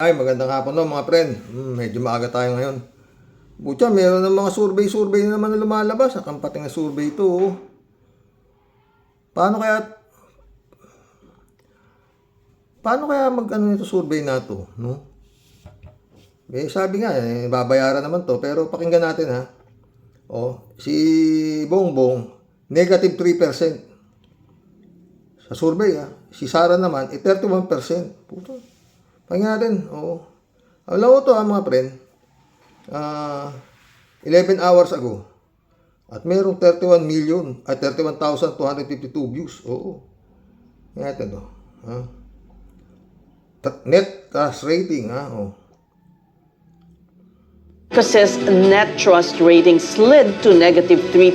Ay, magandang hapon no mga friend. Medyo maaga tayo ngayon. Butya, meron ng mga survey na naman na lumalabas. Ang pating na survey ito. Oh. Paano kaya mag-ano nito survey na to, no? Sabi nga, babayaran naman to. Pero pakinggan natin ha. Oh, si Bongbong, negative 3%. Sa survey ha. Si Sara naman, 31%. Puto. Pakinggan natin. Oo. Alam mo to ha mga friend. 11 hours ago. At mayroong 31,252 views. Oo. Pakinggan natin to. Ha? Net trust rating ha. Oh. Marcos's net trust rating slid to negative 3%,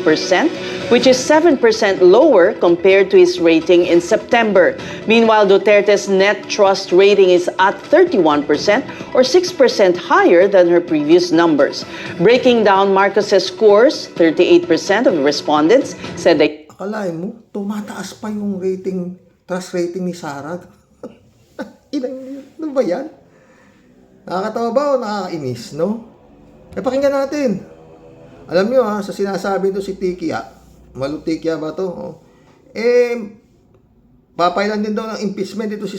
which is 7% lower compared to his rating in September. Meanwhile, Duterte's net trust rating is at 31%, or 6% higher than her previous numbers. Breaking down Marcos's scores, 38% of the respondents said they... Akalain mo, tumataas pa yung trust rating ni Sara. Ano ba yan? Nakakatawa ba o nakakainis, no? Pakinggan natin. Alam nyo ha, sa sinasabi ito si Tikia, Malutikia ba to? Oh. Papailan din daw ng impeachment ito si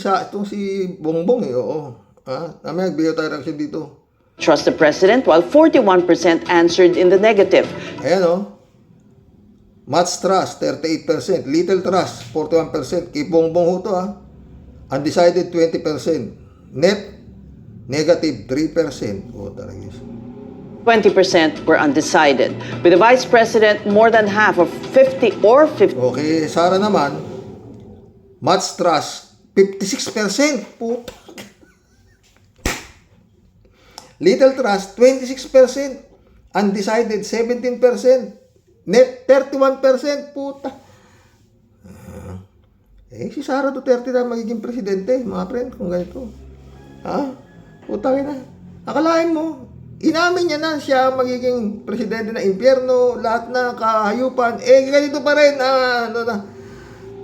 Bongbong eh. Oo. Ha? Namaya nagbigay tayo reaction dito. Trust the president, while 41% answered in the negative. Ayan oh. Much trust, 38%. Little trust, 41%. Kay Bongbong ho to ha. Undecided, 20%. Net, negative 3%. Oh, talaga. 20% were undecided. With the vice president, more than half of 50. Okay, Sara naman, much trust, 56%. Puta. Little trust, 26%. Undecided, 17%. Net, 31%. Puta. Si Sara Duterte na magiging presidente, mga friend, kung ganito. Ha? Puta na. Akalain mo, inamin niya na siya magiging presidente ng impyerno, lahat na kahayupan. Ganito pa rin.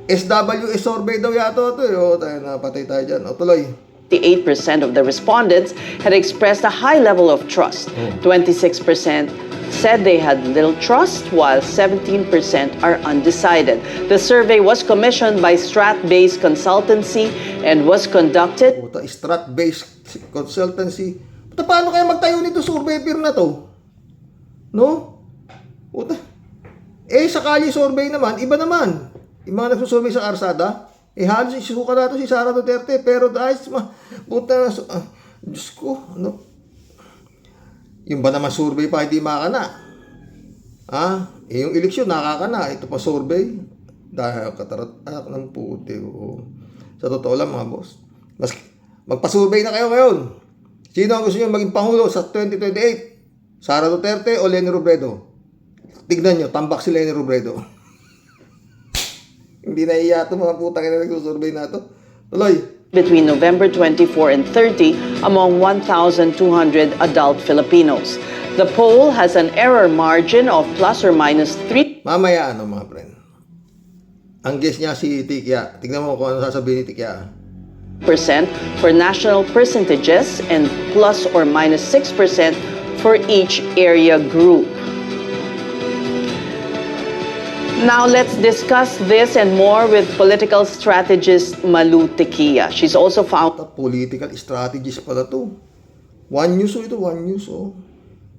SWS survey daw yato ito. Napatay tayo dyan. Tuloy. 58% of the respondents had expressed a high level of trust. 26% said they had little trust, while 17% are undecided. The survey was commissioned by Strat-based consultancy and was conducted... Strat-based consultancy. Paano kaya magtayo nito survey peer na to? No? Sa Kalye survey naman, iba naman. Yung mga nagsusurvey sa Arsada, halos isusuka na to si Sara Duterte. Pero dahil, Diyos ko, ano? Yung ba naman survey pa, hindi makana? Yung eleksyon, nakakana. Ito pa survey. Dahil anak ng puti. Sa totoo lang mga boss. Magpa-survey na kayo ngayon. Sino ang gusto nyo maging Pangulo sa 2028? Sara Duterte o Leni Robredo? Tignan nyo, tambak si Leni Robredo. Hindi na iya ito mga putang na nagsusurvey na ito. Tuloy. Between November 24 and 30 among 1,200 adult Filipinos. The poll has an error margin of plus or minus 3. Mamaya mga friend. Ang guess niya si Tikia. Tignan mo kung ano sasabihin ni Tikia. For national percentages and plus or minus 6% for each area group. Now let's discuss this and more with political strategist Malu Tequia. She's also found... Political strategist pala to. One News ito, One News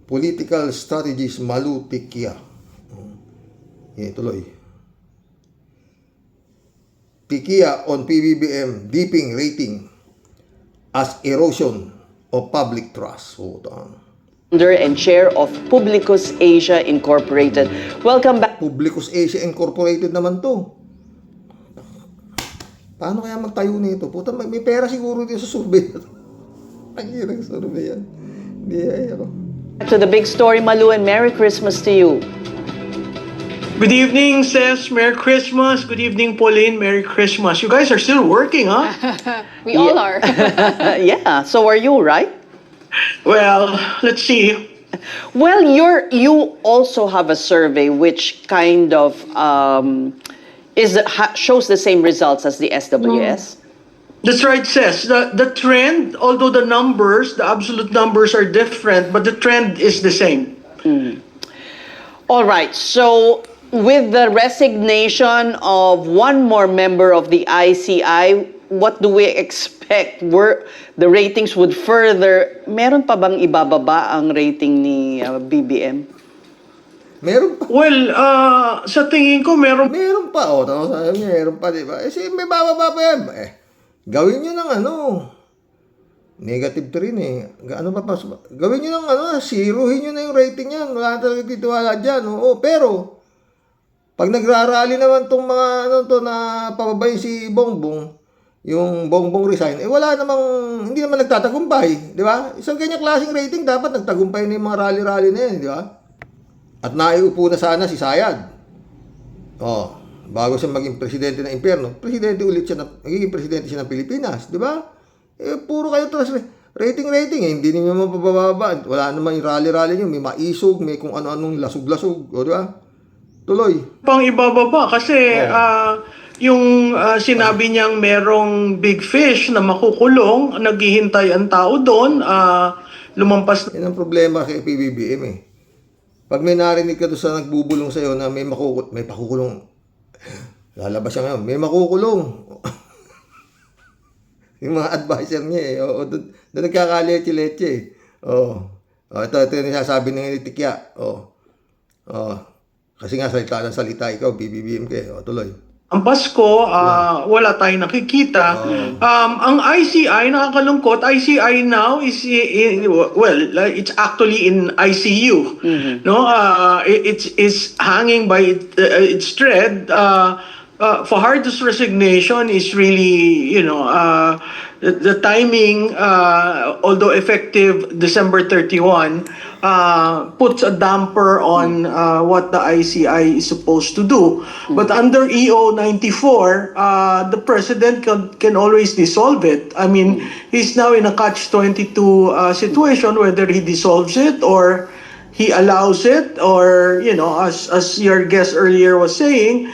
Political strategist Malu Tequia. Tuloy. Tequia on PBBM dipping rating as erosion of public trust. Founder and chair of Publicus Asia Incorporated. Welcome back. Publicus Asia Incorporated naman to. Paano kaya magtayo nito? Puta, may pera siguro dito sa survey. Ang hirang survey yan. Hindi ako. Back to the big story, Malu, and Merry Christmas to you. Good evening, Ses. Merry Christmas. Good evening, Pauline. Merry Christmas. You guys are still working, huh? We all are. Yeah, so are you, right? Well, let's see. Well, you also have a survey which kind of shows the same results as the SWS. That's right, Says. The trend, although the numbers, the absolute numbers are different, but the trend is the same. All right. So, with the resignation of one more member of the ICI, what do we expect? The ratings would further. Meron pa bang ibababa ang rating ni BBM? Meron pa. Well, sa tingin ko, Meron pa, oh. Tapos sabi niya, meron pa, di ba? May bababa pa yan. Gawin nyo ng negative 3 eh. Ano pa pa? Gawin nyo ng zerohin nyo na yung rating yan. Wala talaga titiwala dyan. Oo, pero, pag nagrarally naman tong mga na pababayin si Bongbong, yung Bongbong resign, wala namang, hindi naman nagtatagumpay. Di ba? Isang kanya klaseng rating, dapat nagtagumpay na yung mga rally-rally na yan, di ba? At naiupo na sana si Sayad. Oh, bago siya maging presidente ng impyerno, presidente ulit siya magiging presidente siya ng Pilipinas, di ba? Puro kayo rating eh, hindi niyo mapababa. Wala naman yung rally niyo, may maisog, may kung ano-anong lasog-lasog, o di ba? Tuloy. pang ibababa kasi yung sinabi niyang merong big fish na makukulong, naghihintay ang tao doon, lumampas Yan ang problema kay PBBM eh. Pag may narinig ka doon sa nagbubulong sa'yo na may pakukulong, lalabas siya ngayon, may makukulong. Yung mga advisor niya eh. Doon nagkakaleche-leche eh. Ito yung nasasabi ng Tikya. Kasi nga salita ikaw, BBBM ka eh. Tuloy. ang Pasko, wala tayong nakikita. Ang ICI, nakakalungkot, ICI now is, it's actually in ICU. No, it's hanging by its thread. Fajardo's resignation is really, the timing, although effective December 31, puts a damper on what the ICI is supposed to do. But under EO 94, the president can always dissolve it. I mean, he's now in a catch-22 situation, whether he dissolves it or he allows it, or, as your guest earlier was saying,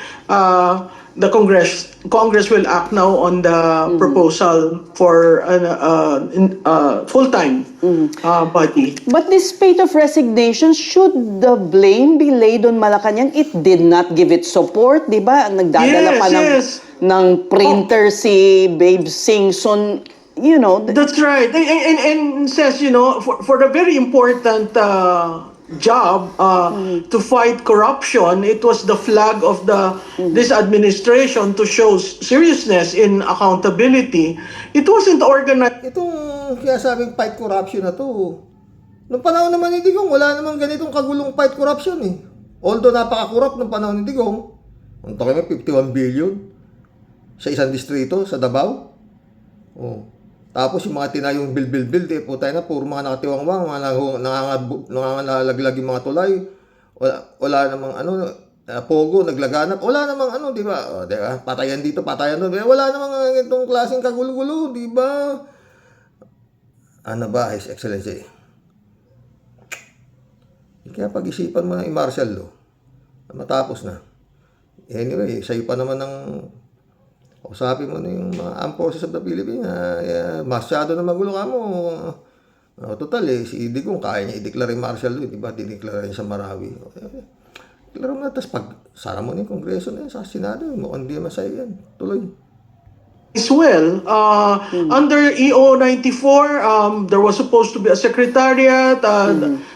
the Congress will act now on the proposal for a full-time body. But this spate of resignations, should the blame be laid on Malacanang? It did not give it support, di ba? Nagdadala pa ng printer si Babe Singson, That's right. And says, for the very important job to fight corruption, it was the flag of this administration to show seriousness in accountability. It wasn't organized. Itong kaya sabing fight corruption na to, nung panahon naman ni Digong, wala namang ganitong kagulong fight corruption eh. Although napaka-corrupt nung panahon ni Digong. Ang takay mo, 51 billion sa isang distrito, sa Davao. Tapos yung mga tinayong build, putay na, puro mga nakatiwangwang, mga nangangalaglag yung mga tulay. Wala namang pogo, naglaganap. Wala namang di ba? Di ba? Patayan dito, patayan doon. Wala namang itong klaseng kagulo-gulo, di ba? Ano ba, His Excellency? Kaya pag-isipan mo ng martial law, matapos na. Anyway, sa'yo pa naman ng usapin mo na yung mga armed forces of the Philippines. Masyado na magulo ka mo. Total si Digong kaya niya i-declare yung martial law, di ba? Dineclare niya sa Marawi. Declare mo na, tapos pag sara mo na yung Kongreso na yun, sa Senado, mukhang di masaya yan. Tuloy. As well, under EO 94, there was supposed to be a secretariat,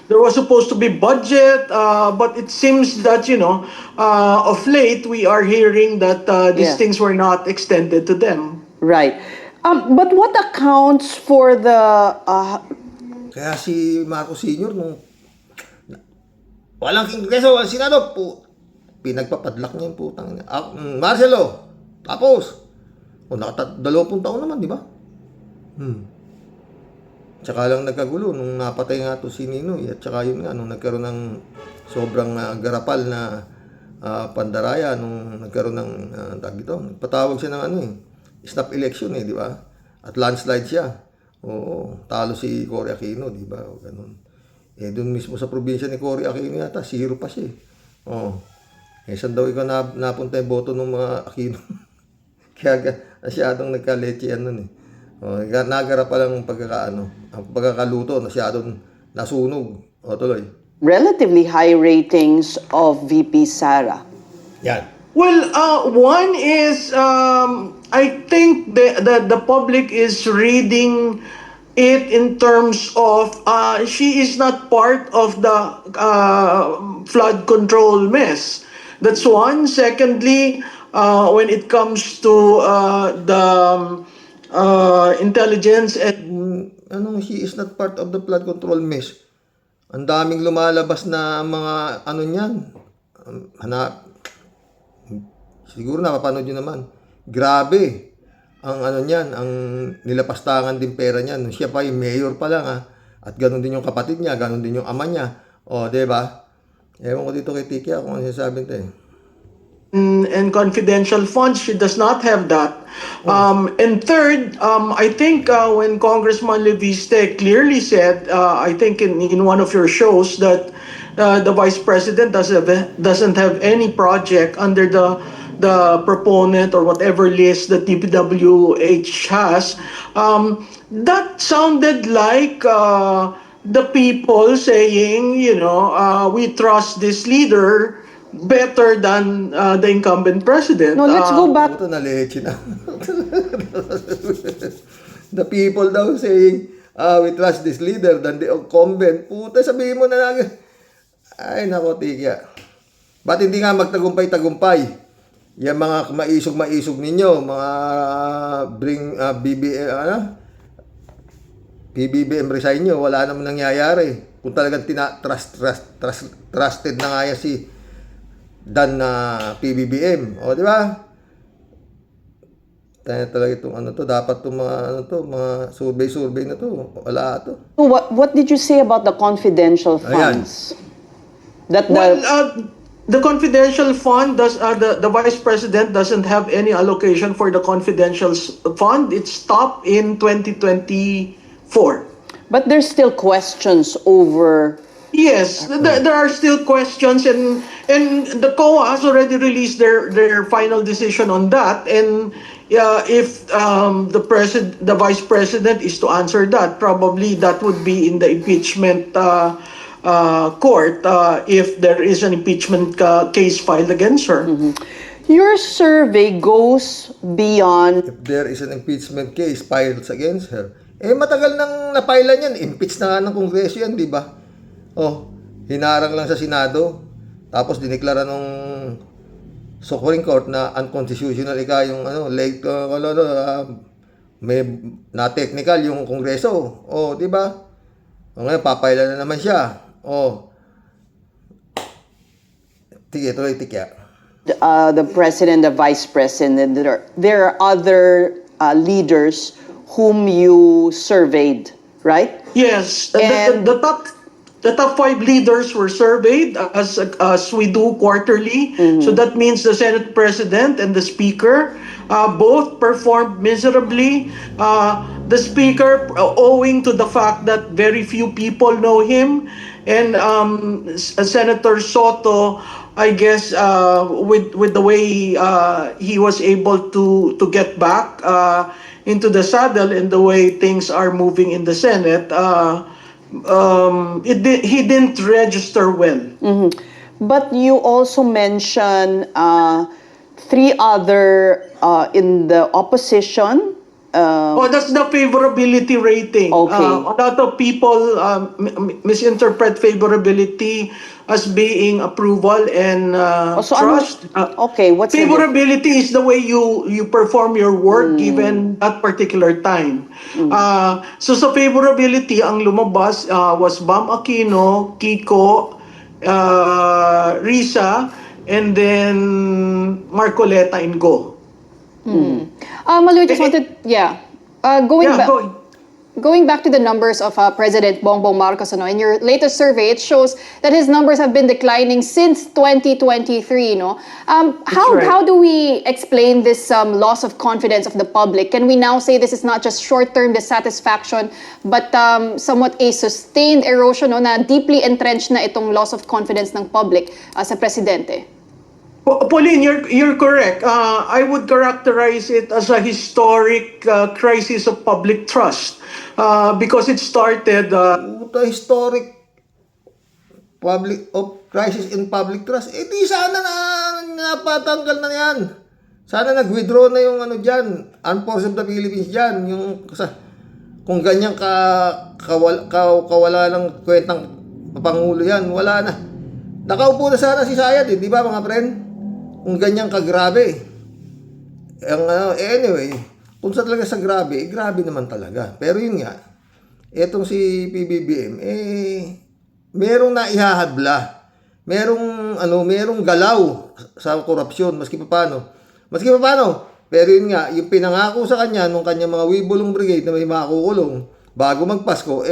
there was supposed to be budget, but it seems that, of late, we are hearing that these things were not extended to them. Right. But what accounts for the... Kaya si Marcos Sr. nung walang Kongreso, Senado, pinagpapadlak niya yung putang niya. Marcelo, tapos, 20 taon naman, di ba? Tsaka lang nagkagulo nung napatay nga to si Ninoy, at tsaka yun nga nung nagkaroon ng sobrang garapal na pandaraya, nung nagkaroon ng patawag siya ng snap election di ba? At landslide siya. Oo, talo si Cory Aquino, di ba? O ganun. Doon mismo sa probinsya ni Cory Aquino yata, 0 pa siya. Saan daw ikaw napunta yung boto ng mga Aquino? Kaya Masyadong nagka-leche yan nun eh. Nagara pa lang ang pagkakaluto, masyadong nasunog. O, tuloy. Relatively high ratings of VP Sara. Yan. Well, one is I think the public is reading it in terms of she is not part of the flood control mess. That's one. Secondly, when it comes to the intelligence and She is not part of the flood control mess. Ang daming lumalabas na mga niyan. Siguro napapanood nyo naman. Grabe. Ang niyan, ang nilapastangan din pera niyan. Siya pa yung mayor pa lang At ganun din yung kapatid niya, ganun din yung ama niya. O, diba? Ewan ko dito kay Tikia kung ano sinasabi nito and confidential funds, she does not have that. And third, I think when Congressman Leviste clearly said, I think in one of your shows, that the Vice President doesn't have any project under the proponent or whatever list that DPWH has, that sounded like the people saying, we trust this leader better than the incumbent president. No, let's go back. Puto na leche na. The people daw saying, we trust this leader than the incumbent. Puta, sabihin mo na lang. Ay, nako, Tikia. Ba't hindi nga magtagumpay-tagumpay? Yung mga maisog ninyo, mga PBBM resign nyo, wala naman nangyayari. Kung talagang trusted na nga yan si Dan na PBBM. O, di ba? Tayo talaga itong dapat itong mga survey na to. Wala to. What did you say about the confidential funds? The confidential fund the Vice President doesn't have any allocation for the confidential fund. It stopped in 2024. But there's still questions over. Yes, there are still questions, and the COA has already released their final decision on that. And if the Vice President is to answer that, probably that would be in the impeachment court if there is an impeachment case filed against her. Your survey goes beyond. If there is an impeachment case filed against her, matagal nang napailan yan. Impeach na nga ng Kongreso yan, di ba? Hinarang lang sa Senado. Tapos dineklara nung Supreme Court na unconstitutional yung late may na technical yung Kongreso. Di ba? Ngayon papailan na naman siya. Tuloy, Tikia. The president, the vice president, there are other leaders whom you surveyed, right? Yes, And- the top 5 leaders were surveyed as we do quarterly. So that means the Senate President and the Speaker both performed miserably. The Speaker, owing to the fact that very few people know him, and Senator Soto, I guess, with the way he was able to get back into the saddle and the way things are moving in the Senate, he didn't register well. But you also mentioned 3 other in the opposition. That's the favorability rating. Okay. A lot of people misinterpret favorability as being approval and trust. What's the favorability is the way you perform your work given that particular time. So sa favorability, ang lumabas was Bam Aquino, Kiko, Risa, and then Marcoleta and Go. Malu, just wanted, going back to the numbers of President Bongbong Marcos, in your latest survey, it shows that his numbers have been declining since 2023. How do we explain this loss of confidence of the public? Can we now say this is not just short-term dissatisfaction, but somewhat a sustained erosion, na deeply entrenched na itong loss of confidence ng public sa presidente? Pauline, you're correct. I would characterize it as a historic crisis of public trust because it started. Puta, historic public of crisis in public trust. Eh di sana na napatanggal na yan. Sana nag-withdraw na yung ano diyan, Armed Forces of the Philippines diyan, yung kung ganyan kawala ng kwentang pangulo yan, wala na. Nakaupo na sana si Sayad, di ba mga friend? Kung ganyan kagrabe. Anyway, kung sa talaga sa grabe, grabe naman talaga. Pero yun nga, etong si PBBM, merong naihahabla. Merong galaw sa korupsyon, maski pa paano. Pero yun nga, yung pinangako sa kanya, nung kanyang mga Wibulong Brigade na may makukulong, bago magpasko,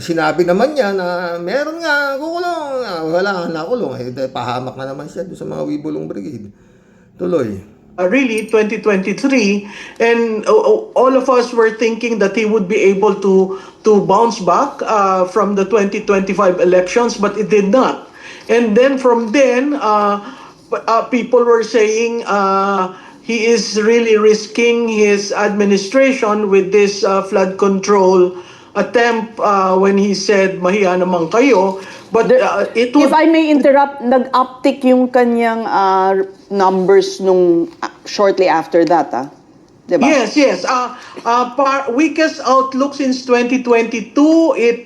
sinabi naman niya na meron nga kukulong, wala nga nakulong, pahamak na naman siya doon sa mga Wibulong Brigade. Tuloy. Really 2023, and all of us were thinking that he would be able to bounce back from the 2025 elections, but it did not. And then from then people were saying he is really risking his administration with this flood control attempt when he said mahiya naman kayo, but it would. If I may interrupt, nag-uptick yung kanyang numbers nung shortly after that, diba? Yes. Weakest outlook since 2022.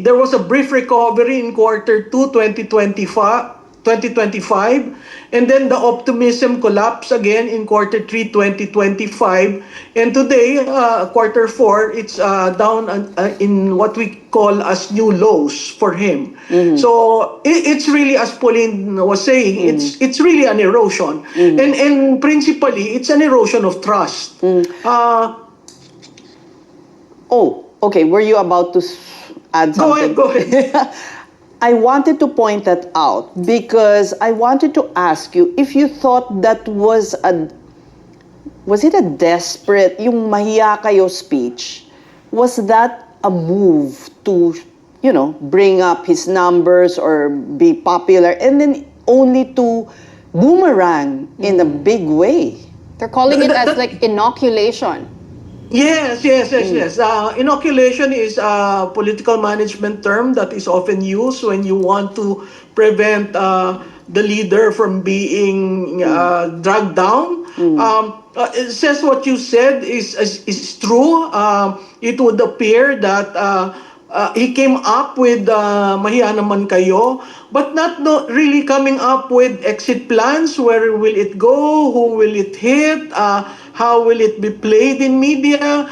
There was a brief recovery in quarter 2 2025, and then the optimism collapsed again in quarter 3 2025, and today quarter 4 it's down in what we call as new lows for him. So it's really, as Pauline was saying, it's really an erosion, and principally it's an erosion of trust. Okay, were you about to add something? Go ahead. I wanted to point that out because I wanted to ask you if you thought that was it a desperate, yung mahiya kayo speech, was that a move to, bring up his numbers or be popular, and then only to boomerang in a big way? They're calling it as like inoculation. Yes. Inoculation is a political management term that is often used when you want to prevent the leader from being dragged down. It says what you said is true. It would appear that he came up with mahiya naman kayo, but not really coming up with exit plans. Where will it go? Who will it hit? How will it be played in media?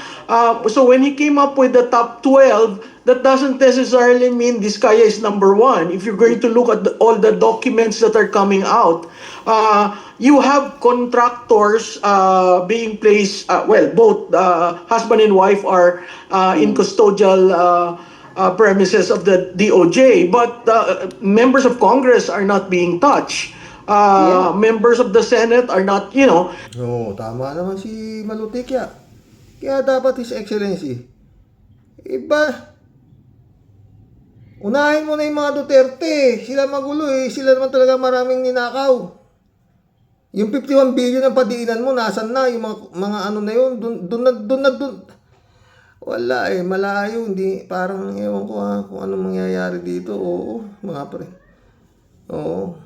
So when he came up with the top 12, that doesn't necessarily mean Diskaya is number 1. If you're going to look at all the documents that are coming out, you have contractors being placed, both husband and wife are in custodial premises of the DOJ, but members of Congress are not being touched. Members of the Senate are not, Oo, tama naman si Malutikya. Kaya dapat His Excellency, unahin mo na yung mga Duterte. Sila magulo Sila naman talaga maraming ninakaw. Yung 51 billion ang padiinan mo, nasan na? Yung mga ano na yun, dun. Wala malayo. Hindi, parang ewan ko kung ano mangyayari dito. Oo, mga pre. Oo.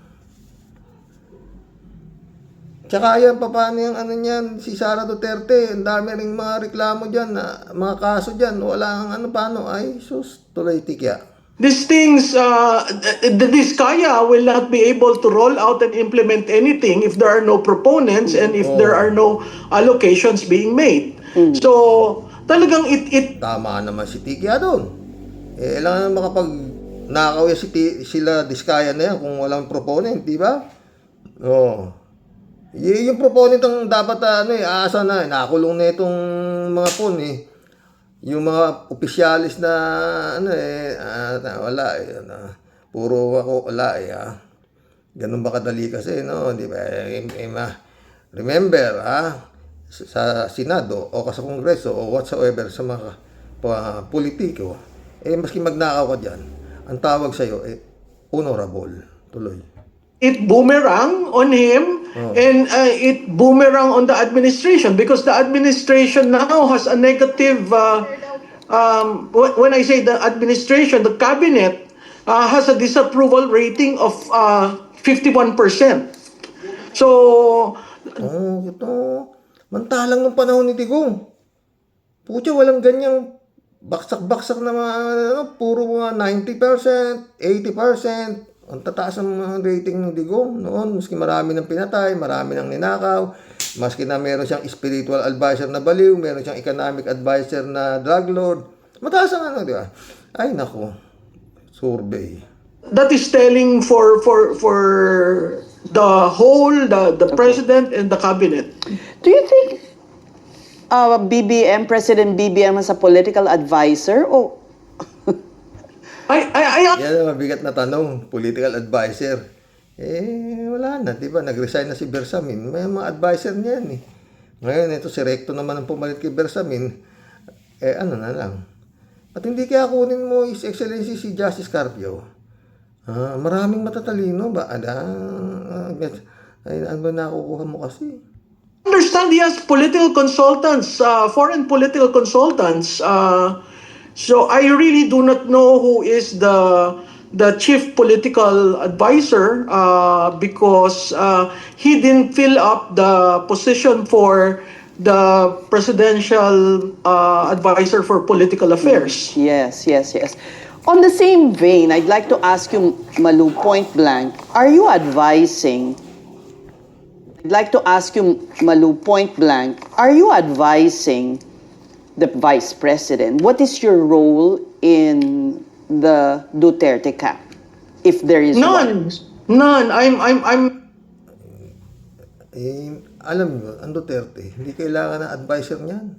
Tsaka yan, paano yung ano niyan, si Sara Duterte, ang dami ring mga reklamo dyan, mga kaso dyan, wala ang paano, sus, tuloy tikya. These things, the Diskaya will not be able to roll out and implement anything if there are no proponents and if there are no allocations being made. So, talagang it Tama naman si Tikya doon. Kailangan makapag-nakaw yan sila Diskaya na yan kung walang proponent, di ba? Oo. Yung proponent ang dapat aasa na, nakulong na itong mga yung mga opisyalis na wala puro ako wala ganun ba kadali kasi di ba remember sa Senado o sa Kongreso o whatsoever sa mga politiko maski magnakaw ka diyan ang tawag sa iyo honorable tuloy. it boomerang on him and it boomerang on the administration because the administration now has a negative when I say the administration, the cabinet has a disapproval rating of 51%. So Ito. Mantalang ng panahon ni Digong. Pucha, walang ganyang baksak-baksak na mga, puro mga 90%, 80%. Ang tataas ang mga rating ni Digong noon. Maski marami ng pinatay, marami ng ninakaw. Maski na meron siyang spiritual advisor na baliw, meron siyang economic advisor na drug lord. Mataas ang di ba? Ay, nako. Survey. that is telling for the whole, the president and the cabinet. Do you think President BBM as a political advisor? O Yan ang mabigat na tanong, political advisor. Wala na, di ba? Nag-resign na si Bersamin. May mga advisor niya yan eh. Ngayon, ito si Recto naman ang pumalit kay Bersamin. Ano na lang. At hindi kaya kunin mo His Excellency si Justice Carpio. Maraming matatalino ba? Ano ba nakukuha mo kasi? Understand he has political consultants, foreign political consultants. So I really do not know who is the chief political advisor because he didn't fill up the position for the presidential advisor for political affairs. yes. On the same vein, I'd like to ask you, Malu, point blank, are you advising the Vice President? What is your role in the Duterte camp, if there is one? None. I'm Alam nyo, ang Duterte, hindi kailangan ng advisor niyan.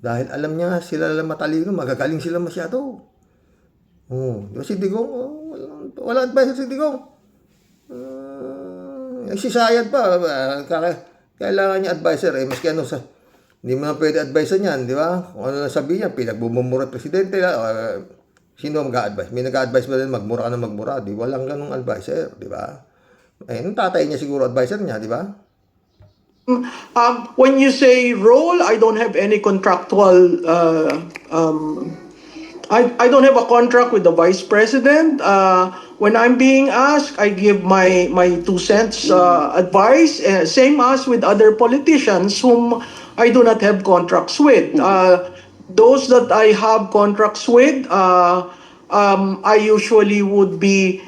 Dahil alam niya, sila lang matalino, magagaling sila masyado. Di ba si Digong? Wala advisor si Digong. Si Sayad pa, kailangan niya advisor. Maski hindi mo na pwede advisor niyan, di ba? Kung ano lang sabihin niya, pinagbumumura presidente, sino mag-a-advise? May nag-a-advise ba din, magmura ka na magmura? Walang ganung advisor, di ba? Nung tatay niya siguro advisor niya, di ba? when you say role, I don't have any contractual. I don't have a contract with the vice president. When I'm being asked, I give my 2 cents advice, same as with other politicians whom I do not have contracts with. Those that I have contracts with, I usually would be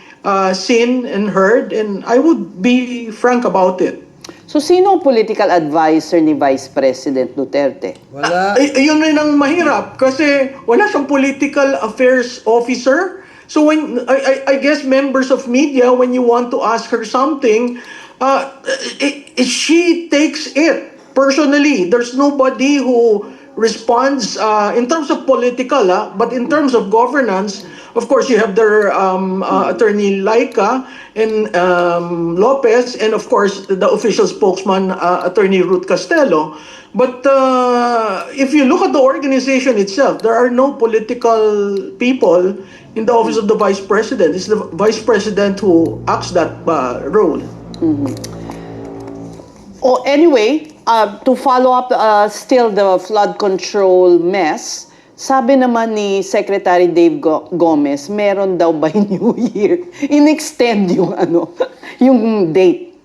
seen and heard, and I would be frank about it. So, sino ang political advisor ni Vice President Duterte? Wala. Yun rin ang mahirap kasi wala siyang political affairs officer. So when I guess members of media, when you want to ask her something, she takes it personally. There's nobody who responds in terms of political, but in terms of governance, of course, you have their attorney Laika and Lopez, and of course, the official spokesman, attorney Ruth Castello. But if you look at the organization itself, there are no political people in the office of the vice president. It's the vice president who acts that role. Oh, anyway, to follow up still the flood control mess, sabi naman ni Secretary Dave Gomez, meron daw by New Year, in-extend yung yung date.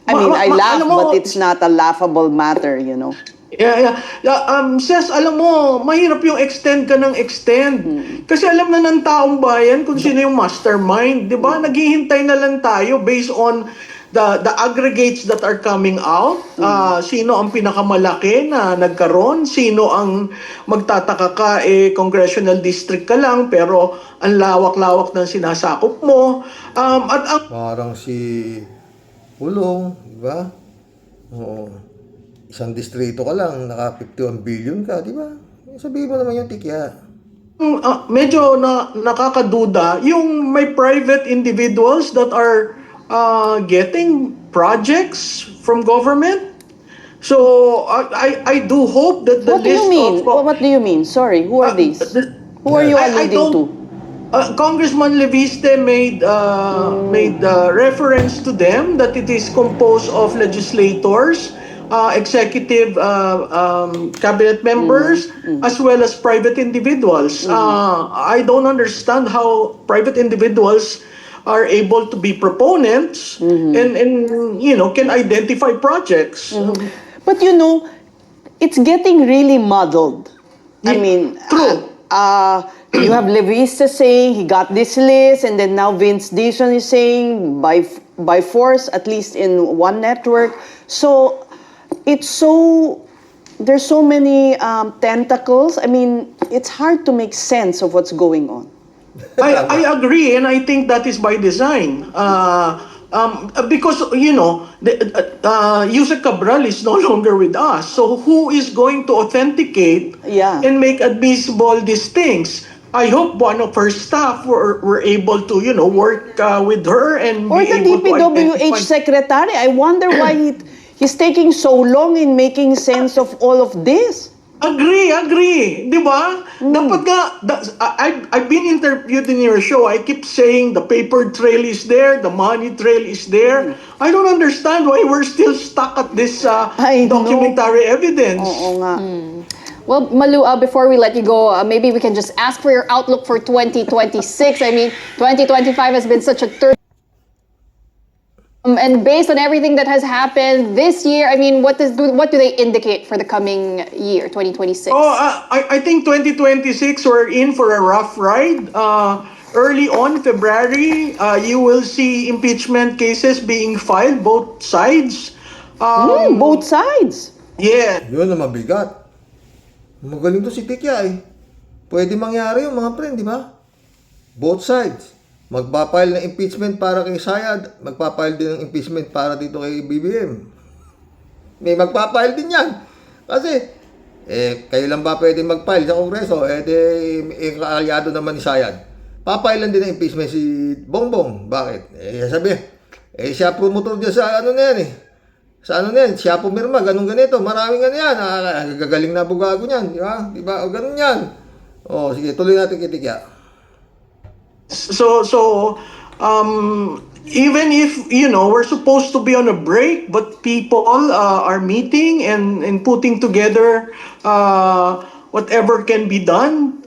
I mean, I laugh, but it's not a laughable matter, you know. Yeah. Ses, alam mo, mahirap yung extend ka ng extend. Kasi alam na ng taong bayan kung sino yung mastermind, di ba? Naghihintay na lang tayo based on the aggregates that are coming out. Sino ang pinakamalaki na nagkaroon? Sino ang magtataka ka, congressional district ka lang, pero ang lawak-lawak ng sinasakop mo. Parang si Pulong, di ba? Oo. Isang distrito ka lang, naka 51 billion ka, di ba? Sabihin mo naman yung tikya. Medyo nakakaduda yung may private individuals that are getting projects from government. So I do hope that the What do list you mean? of What do you mean? Sorry, who are these? Who are you alluding to? Congressman Leviste made reference to them that it is composed of legislators, executive cabinet members, as well as private individuals. I don't understand how private individuals are able to be proponents and can identify projects. But it's getting really muddled. I mean, True. you have Levista saying he got this list, and then now Vince Dixon is saying by force, at least in one network. So there's so many tentacles. I mean, it's hard to make sense of what's going on. I agree, and I think that is by design. Because Yusek Cabral is no longer with us. So who is going to authenticate Yeah. and make admissible these things? I hope one of her staff were able to work with her and Or be the able to DPWH identify. secretary. I wonder why he's taking so long in making sense of all of this. Agree. Di ba? Dapat nga, I've been interviewed in your show. I keep saying the paper trail is there, the money trail is there. I don't understand why we're still stuck at this I know. documentary evidence. Oo nga. Well, Malu, before we let you go, maybe we can just ask for your outlook for 2026. I mean, 2025 has been such a and based on everything that has happened this year, I mean, what do they indicate for the coming year, 2026? I think 2026 we're in for a rough ride. Early on February, you will see impeachment cases being filed both sides. Both sides. Yeah. Yun ang mabigat. Magaling to si Tikya eh. Pwede mangyari yung mga friend, di ba? Both sides. Magpapile ng impeachment para kay Sayad, magpapile din ng impeachment para dito kay BBM. May magpapile din yan. Kasi, kayo lang ba pwede magpile sa Kongreso? Kaalyado naman ni Sayad. Papailan din ng impeachment si Bongbong. Bakit? Sabi, siya promotor dyan sa ano na yan eh. Sa ano na yan, siya pumirma, ganun ganito, maraming ano yan. Gagaling na bugago niyan, di ba? Di ba? O ganun yan. O, sige, tuloy natin kay Tikya. So even if we're supposed to be on a break, but people are meeting and putting together whatever can be done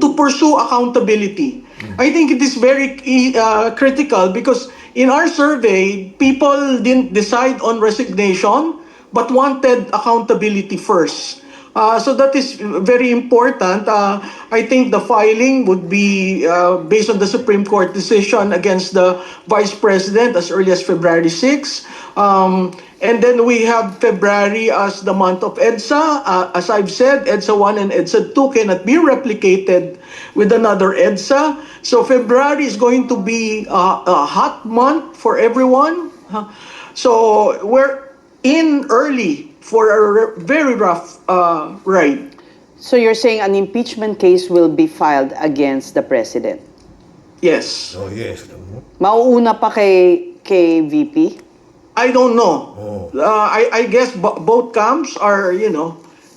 to pursue accountability. I think it is very critical because in our survey, people didn't decide on resignation but wanted accountability first. So that is very important. I think the filing would be based on the Supreme Court decision against the Vice President as early as February 6. And then we have February as the month of EDSA. As I've said, EDSA 1 and EDSA 2 cannot be replicated with another EDSA. So February is going to be a hot month for everyone. So we're in early for a very rough ride. So you're saying an impeachment case will be filed against the president? Yes. Oh, yes. Mauuna pa kay VP? I don't know. I guess both camps are,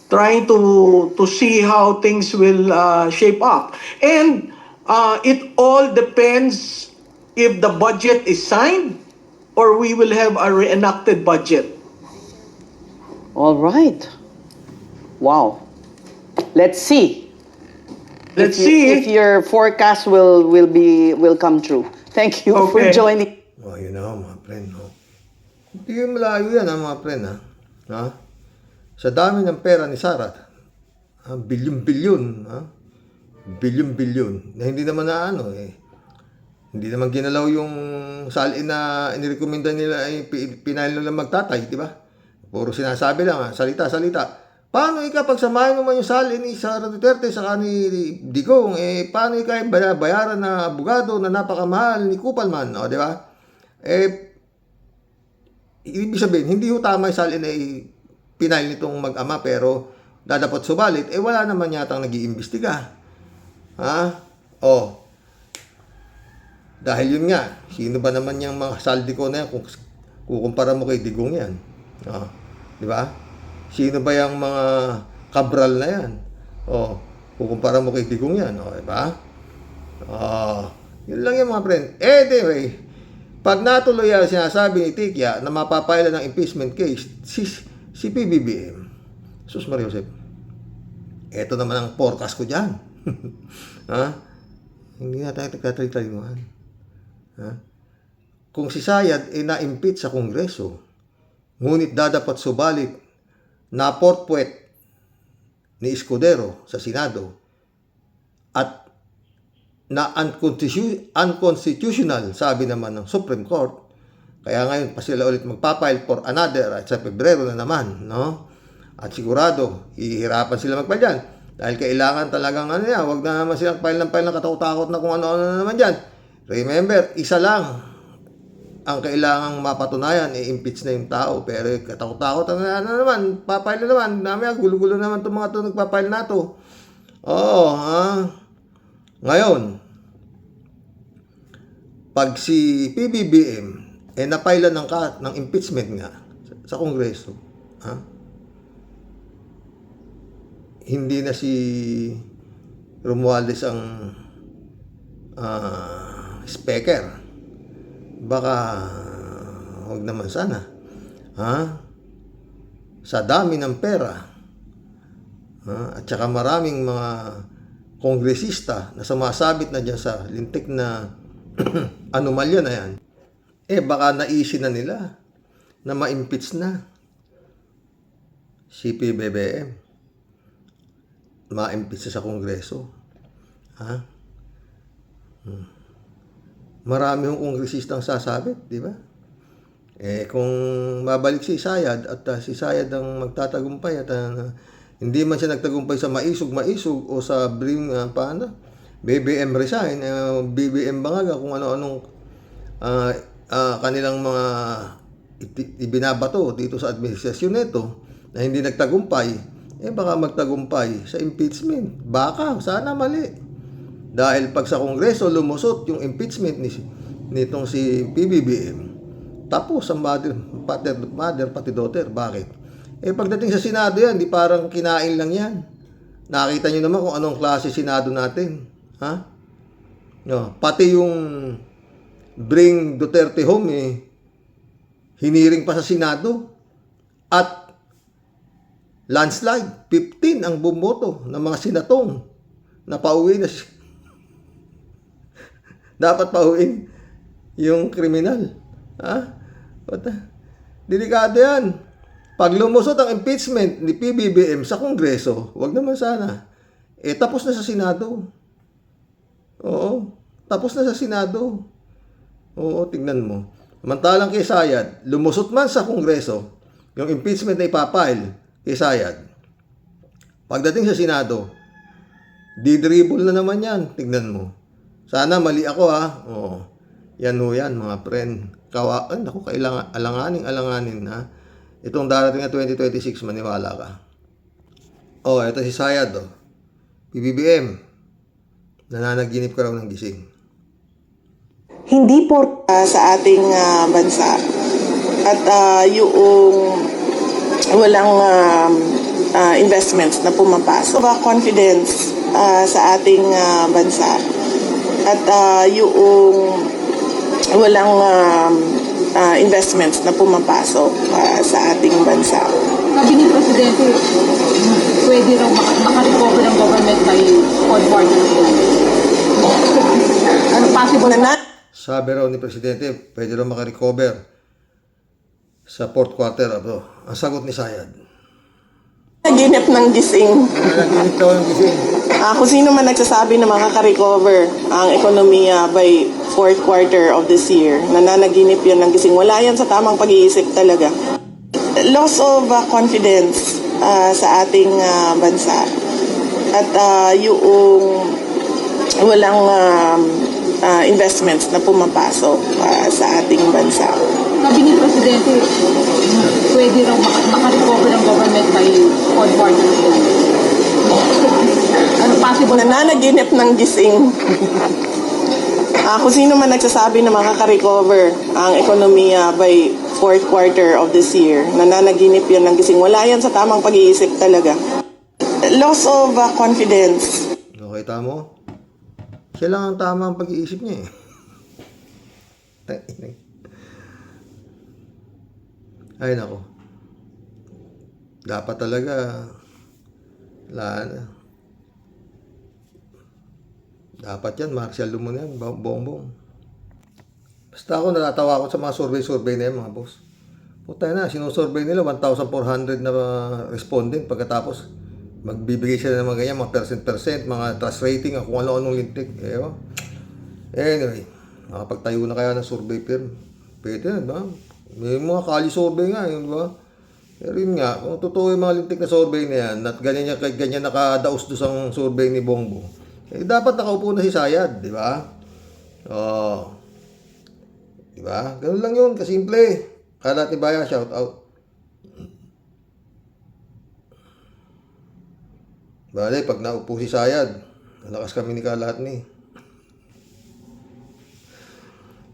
trying to see how things will shape up. And it all depends if the budget is signed or we will have a reenacted budget. All right. Wow. Let's see. Let's If see. your forecast will come true. Thank you for Okay. joining. Oh, yun na mga friend. No? Hindi yung malayo yan mga friend. Ha? Sa dami ng pera ni Sara, bilyon-bilyon. Bilyon-bilyon. Na hindi naman na hindi naman ginalaw yung salin na inirekomenda nila pinail nila magtatay, di ba? Puro sinasabi lang, salita. Paano pagsamahin mo man yung salin ni Sara Duterte sa ni Digong, paano bayaran na abogado na napakamahal ni Kupalman, di ba? Ibig sabihin, hindi ho tama yung salin na pinail nitong mag-ama pero dadapot subalit, wala naman yatang nag-iimbestiga. Dahil yun nga, sino ba naman yung mga saldi ko na yan kung kukumpara mo kay Digong yan? Di ba? Sino ba yung mga Cabral na yan? Kukumpara mo kay Digong yan, di ba? Yun lang yung mga friend. Anyway, pag natuloy ang sinasabi ni Tikya na mapapailan ng impeachment case, si PBBM, sus Maria Josep, eto naman ang forecast ko dyan. Ha? Hindi na tayo nagtatry-tryuhan. Ha? Kung si Sayad ay na-impeach sa Kongreso, ngunit dadapat subalit na portpuet ni Escudero sa Senado at na unconstitutional, sabi naman ng Supreme Court, kaya ngayon pa sila ulit magpapile for another at sa Pebrero na naman, no? At sigurado, ihirapan sila magpile dyan. Dahil kailangan talagang wag na naman silang file ng katakot-takot na kung ano-ano na naman dyan. Remember, isa lang ang kailangang mapatunayan, impeach na yung tao. Pero katakot-takot na naman, papile na naman. Namaya, gulo-gulo naman itong mga ito nagpapile na ito. Ngayon, pag si PBBM napailan ng impeachment nga sa Kongreso, hindi na si Romualdez ang speaker. Baka huwag naman sana. Sa dami ng pera, at saka maraming mga kongresista na sumasabit na dyan sa lintik na anomalya na yan, baka naisin na nila na ma-impeach na si PBBM. Ma-impeach sa Kongreso. Marami yung kongresista ang sasabit, di ba? Kung mabalik si Sayad at si Sayad ang magtatagumpay at hindi man siya nagtagumpay sa maisog o sa BBM resign, BBM bangaga, kung ano-anong kanilang mga ibinabato dito sa administrasyon nito na hindi nagtagumpay, baka magtagumpay sa impeachment. Baka, sana mali. Dahil pag sa Kongreso lumusot yung impeachment nitong si PBBM, tapos ang mother pati daughter. Bakit? Pagdating sa Senado yan, di parang kinain lang yan. Nakita nyo naman kung anong klase Senado natin. Pati yung Bring Duterte Home, hiniring pa sa Senado. At landslide, 15 ang bumoto ng mga senatong na pauwi na dapat pauwiin yung kriminal. Delikado yan. Pag lumusot ang impeachment ni PBBM sa Kongreso, wag naman sana. Tapos na sa Senado. Oo, tapos na sa Senado. Oo, tingnan mo. Samantalang kay Sayad, lumusot man sa Kongreso, yung impeachment na ipapile kay Sayad, pagdating sa Senado, didribble na naman yan. Tignan mo. Sana mali ako Yan mga friend. Kailangan alanganin Itong darating na 2026, maniwala ka. Ito si Sayad PBBM, nananaginip ka raw ng gising. Hindi po sa ating bansa at yung walang investments na pumapasok. Confidence sa ating bansa at yung walang investments na pumapasok sa ating bansa. Sabi ni Presidente, pwede raw makarecover ng government by fourth quarter of the year. Ano possible na? Sabi raw ni Presidente, pwede raw makarecover sa fourth quarter. Ang sagot ni Sayad, naginip ng gising. Naginip daw ng gising. Kung sino man nagsasabi na makaka-recover ang ekonomiya by fourth quarter of this year, nananaginip yan ng gising. Wala yan sa tamang pag-iisip talaga. Loss of confidence sa ating bansa at yung walang investments na pumapasok sa ating bansa. Sabi ni Presidente, pwede raw makarecover ng government by fourth quarter of the year. Ano possible na? Nananaginip ng gising. Kung sino man nagsasabi na makaka-recover ang ekonomiya by fourth quarter of this year, nananaginip yan ng gising. Wala yan sa tamang pag-iisip talaga. Loss of confidence. Okay, tamo? Siya lang ang tama ang pag-iisip niya eh. Ay nako. Dapat talaga wala na. Dapat yan, Marcial Lumon yan, bongbong. Basta ako natatawa ako sa mga survey na yan, mga boss. Puta na, sinusurvey nila 1,400 na respondent pagkatapos magbibigay sila ng mga ganyan, mga percent, mga trust rating, kung ano-anong lintik. Anyway, makapagtayo na kaya ng survey firm. Pwede na, ba? May mga kali survey nga, yun ba? Pero yun nga, kung totoo yung mga lintik na survey na yan, at ganyan nakadaos doon sa survey ni Bongbong, dapat nakaupo na si Sayad, di ba? Di ba? Ganun lang yun, kasimple. Kalat ni Baya, shout out. Bale, pag naupo si Sayad, nalakas kami ni Kalat ni.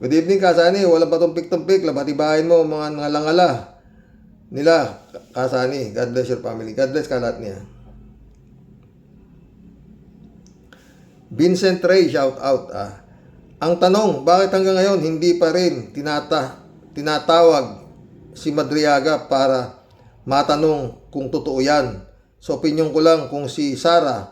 Good evening, Kasani. Walang pa tumpik-tumpik. Labati-bahin mo, mga ngalangala nila, Kasani. God bless your family. God bless Kalat niya. Vincent Ray, shout out. Ang tanong, bakit hanggang ngayon hindi pa rin tinatawag si Madriaga para matanong kung totoo yan? So, opinion ko lang, kung si Sara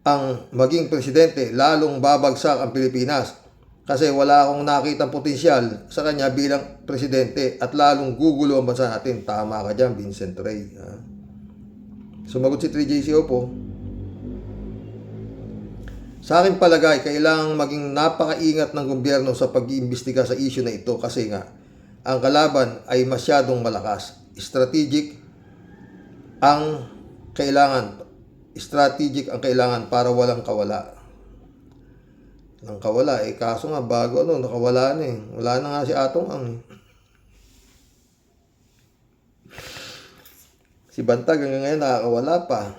ang maging presidente, lalong babagsak ang Pilipinas. Kasi wala akong nakitang potensyal sa kanya bilang presidente at lalong gugulo ang bansa natin. Tama ka dyan, Vincent Ray. Sumagot si 3JCO po. Sa akin palagay, kailangang maging napakaingat ng gobyerno sa pag-iimbestiga sa issue na ito kasi nga, ang kalaban ay masyadong malakas. Strategic ang kailangan para walang kawala. Nang kawala, kaso nga bago nakawala na eh. Wala na nga si Atong Ang. Si Bantag hanggang ngayon nakakawala pa.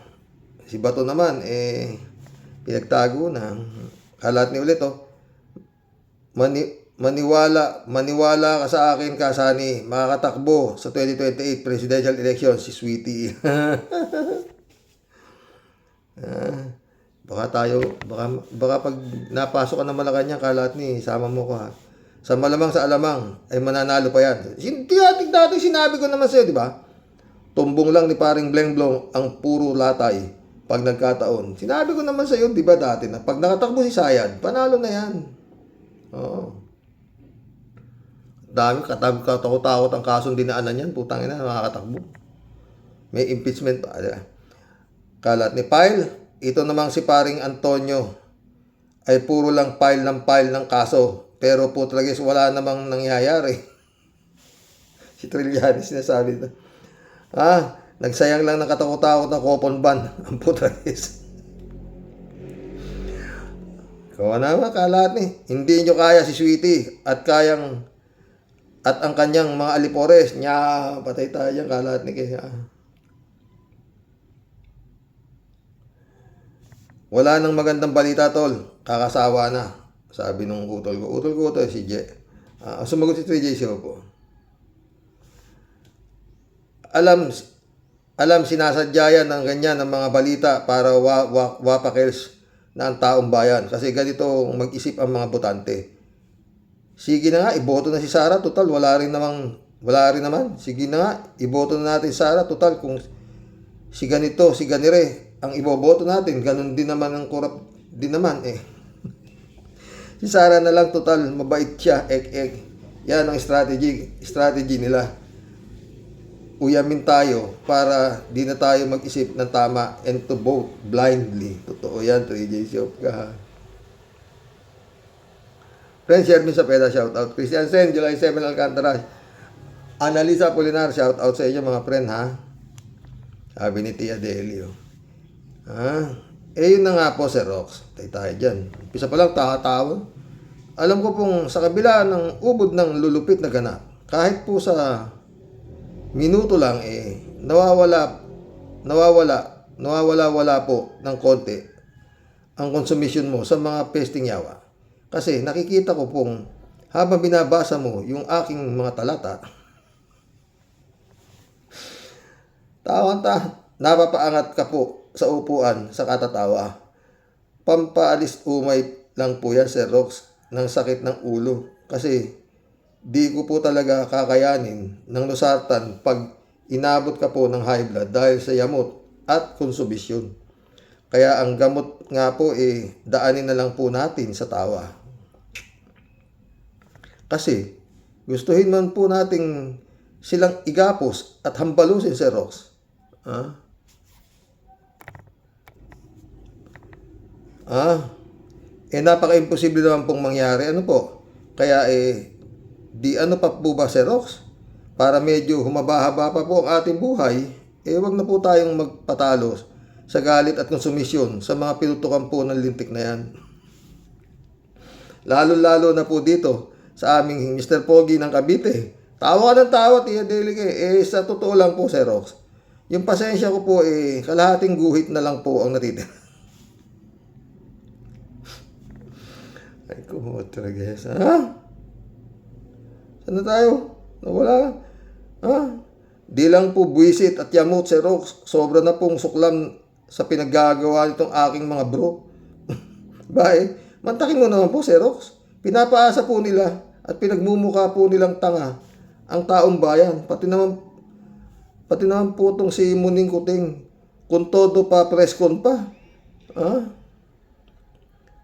Si Bato naman, pinagtago na. Kalat ni ulit, maniwala ka sa akin, Kasani. Makakatakbo sa 2028 presidential election si Sweetie. Baka pag napasok ka ng Malacanang, Kalat ni, sama mo ko ha. Sa malamang sa alamang, ay mananalo pa yan. Dati sinabi ko naman sa'yo, di ba? Tumbong lang ni paring Blengblong ang puro latay pag nagkataon. Sinabi ko naman sa'yo, di ba dati, na pag nakatakbo si Sayad, panalo na yan. Oo. Dami, katakot-takot ang kasong dinaanan yan. Putang ina, makakatakbo. May impeachment pa. Kalat ni Pyle, ito namang si paring Antonio ay puro lang file ng kaso. Pero po talaga wala namang nangyayari. Si Trillanes sinasabi ito. Nagsayang lang ng katakot-takot ng coupon ban ang putragis. Kawa naman, Kalat ni. Hindi nyo kaya si Sweetie at ang kanyang mga alipores. Patay tayo dyan, Kalat ni. Wala nang magandang balita, tol. Kakasawa na. Sabi nung utol ko. Utol ko si Je. Sumagot si 3JCO po. Alam, sinasadya yan ng ganyan ng mga balita para wapakels na ang taong bayan. Kasi ganito mag-isip ang mga botante. Sige na nga, iboto na si Sara. Total, wala rin naman. Sige na nga, iboto na natin Sara. Total, kung si ganito, si ganire, ang iboboto natin, ganun din naman ang korap din naman eh. Si Sara na lang, total, mabait siya, Yan ang strategy nila. Uyamin tayo para di na tayo mag-isip ng tama and to vote blindly. Totoo yan, 3J Shop ka. Friend Shermin Sapeda, shout out. Christian Sen, July 7 Alcantara. Analisa Polinar, shout out sa inyo mga friend ha. Sabi ni Tia Delio. Yun na nga po, Sir Rox. Tayo dyan. Pisa pa lang, tawa. Alam ko pong sa kabila ng ubod ng lulupit na ganap, kahit po sa minuto lang, nawawala po ng konti ang konsumisyon mo sa mga pesting yawa. Kasi nakikita ko pong habang binabasa mo yung aking mga talata, napapaangat ka po sa upuan sa katatawa. pampaalis umay lang po yan, Sir Rox, ng sakit ng ulo. Kasi di ko po talaga kakayanin ng losartan pag inabot ka po ng high blood dahil sa yamot at konsumisyon. Kaya ang gamot nga po daanin na lang po natin sa tawa. Kasi gustuhin man po nating silang igapos at hambalusin, Sir Rox. Napaka-imposible naman pong mangyari. Ano po? Kaya di ano pa po ba, Sir Rox? Para medyo humaba-haba pa po ang ating buhay, wag na po tayong magpatalo sa galit at konsumisyon sa mga pinutukan po ng lintik na yan. Lalo-lalo na po dito sa aming Mr. Pogi ng Cavite. Tawa ka ng tawa, Tia Delique. Sa totoo lang po, Sir Rox, yung pasensya ko po, kalahating guhit na lang po ang natitira. Ay, kumot talaga. Saan na tayo? Nawala. Di lang po buwisit at yamot, Sir Rox. Sobra na pong suklam sa pinaggagawa nitong aking mga bro. Mantakin mo naman po, Sir Rox. Pinapaasa po nila at pinagmumukha po nilang tanga ang taong bayan. Pati naman po itong si Muning Kuting. Kung todo pa, preskon pa.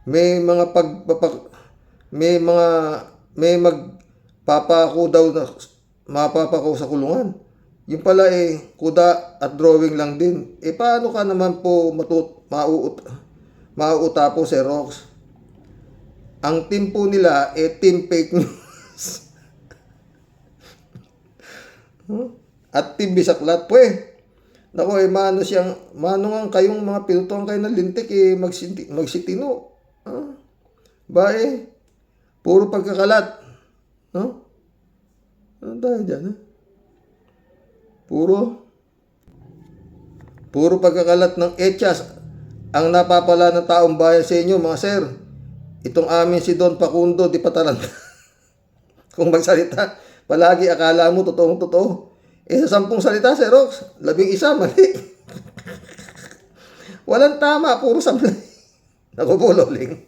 May magpapako daw na mapapako sa kulungan. Yung pala kuda at drawing lang din. Paano ka naman po mauuta po, Sir Rox? Ang team po nila team fake news. At team bisaklat po Nako mano nga kayong mga pinutuan kayo ng lintik magsitino. Puro pagkakalat. Ano tayo dyan, Puro pagkakalat ng etchas ang napapala ng taong bayan sa inyo, mga sir. Itong amin si Don Facundo di Pataranta. Kung magsalita, palagi akala mo totoong-totoo. Sa 10 salita, Sir Rox, 11 mali. Walang tama, puro sablay. Naku po, loling.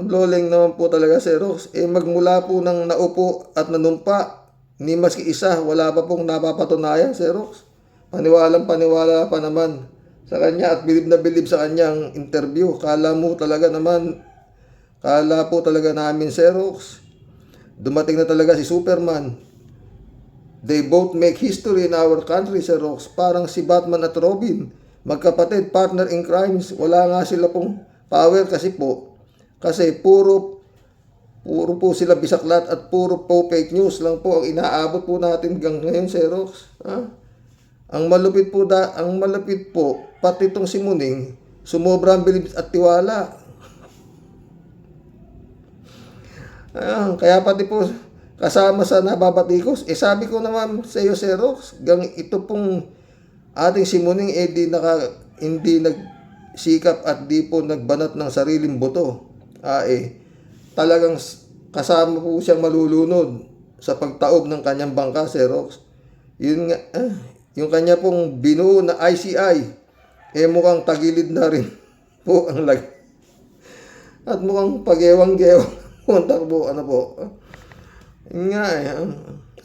Loling naman po talaga, Sir Rox. Magmula po ng naupo at nanumpa, ni maski isa, wala pa pong napapatunayan, Sir Rox. Paniwala pa naman sa kanya at bilib na bilib sa kanyang interview. Kala po talaga namin, Sir Rox, dumating na talaga si Superman. They both make history in our country, Sir Rox. Parang si Batman at Robin, magkapatid, partner in crimes. Wala nga sila pong power kasi puro po sila bisaklat at puro po fake news lang po ang inaabot po natin hanggang ngayon, Sir Rox. Ang malupit po, pati itong si Muning, sumobrang bilib at tiwala. Kaya pati po kasama sa nababatikos. Sabi ko naman sa iyo, Sir Rox, ito pong ating si Muning hindi nagsikap at di po nagbanat ng sariling buto. Talagang kasama po siyang malulunod sa pagtaob ng kanyang bangka, Sir Rox. Yun nga, yung kanya pong binuo na ICI, mukhang tagilid na rin po ang lag. At mukhang pagewang-gewang.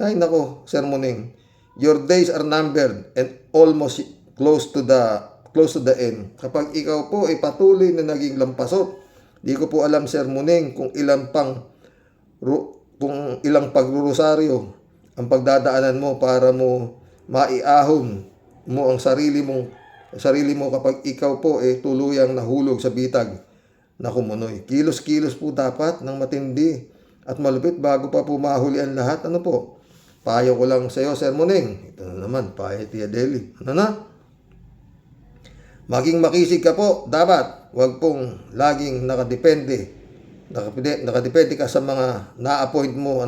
Ay nako, Sir Muning. Your days are numbered and almost close to the end. Kapag ikaw po patuloy na naging lampasot, di ko po alam, Sir Muning, kung ilang pagrurosaryo ang pagdadaanan mo para mo maiahon mo ang sarili mo kapag ikaw po tuluyang nahulog sa bitag na kumunoy. Kilos-kilos po dapat ng matindi at malupit bago pa po mahuli ang lahat. Ano po? Payo ko lang sa iyo, Sir Muning. Ito na naman, payo Tia Deli. Maging makisig ka po, dapat. Huwag pong laging nakadepende ka sa mga na-appoint mo.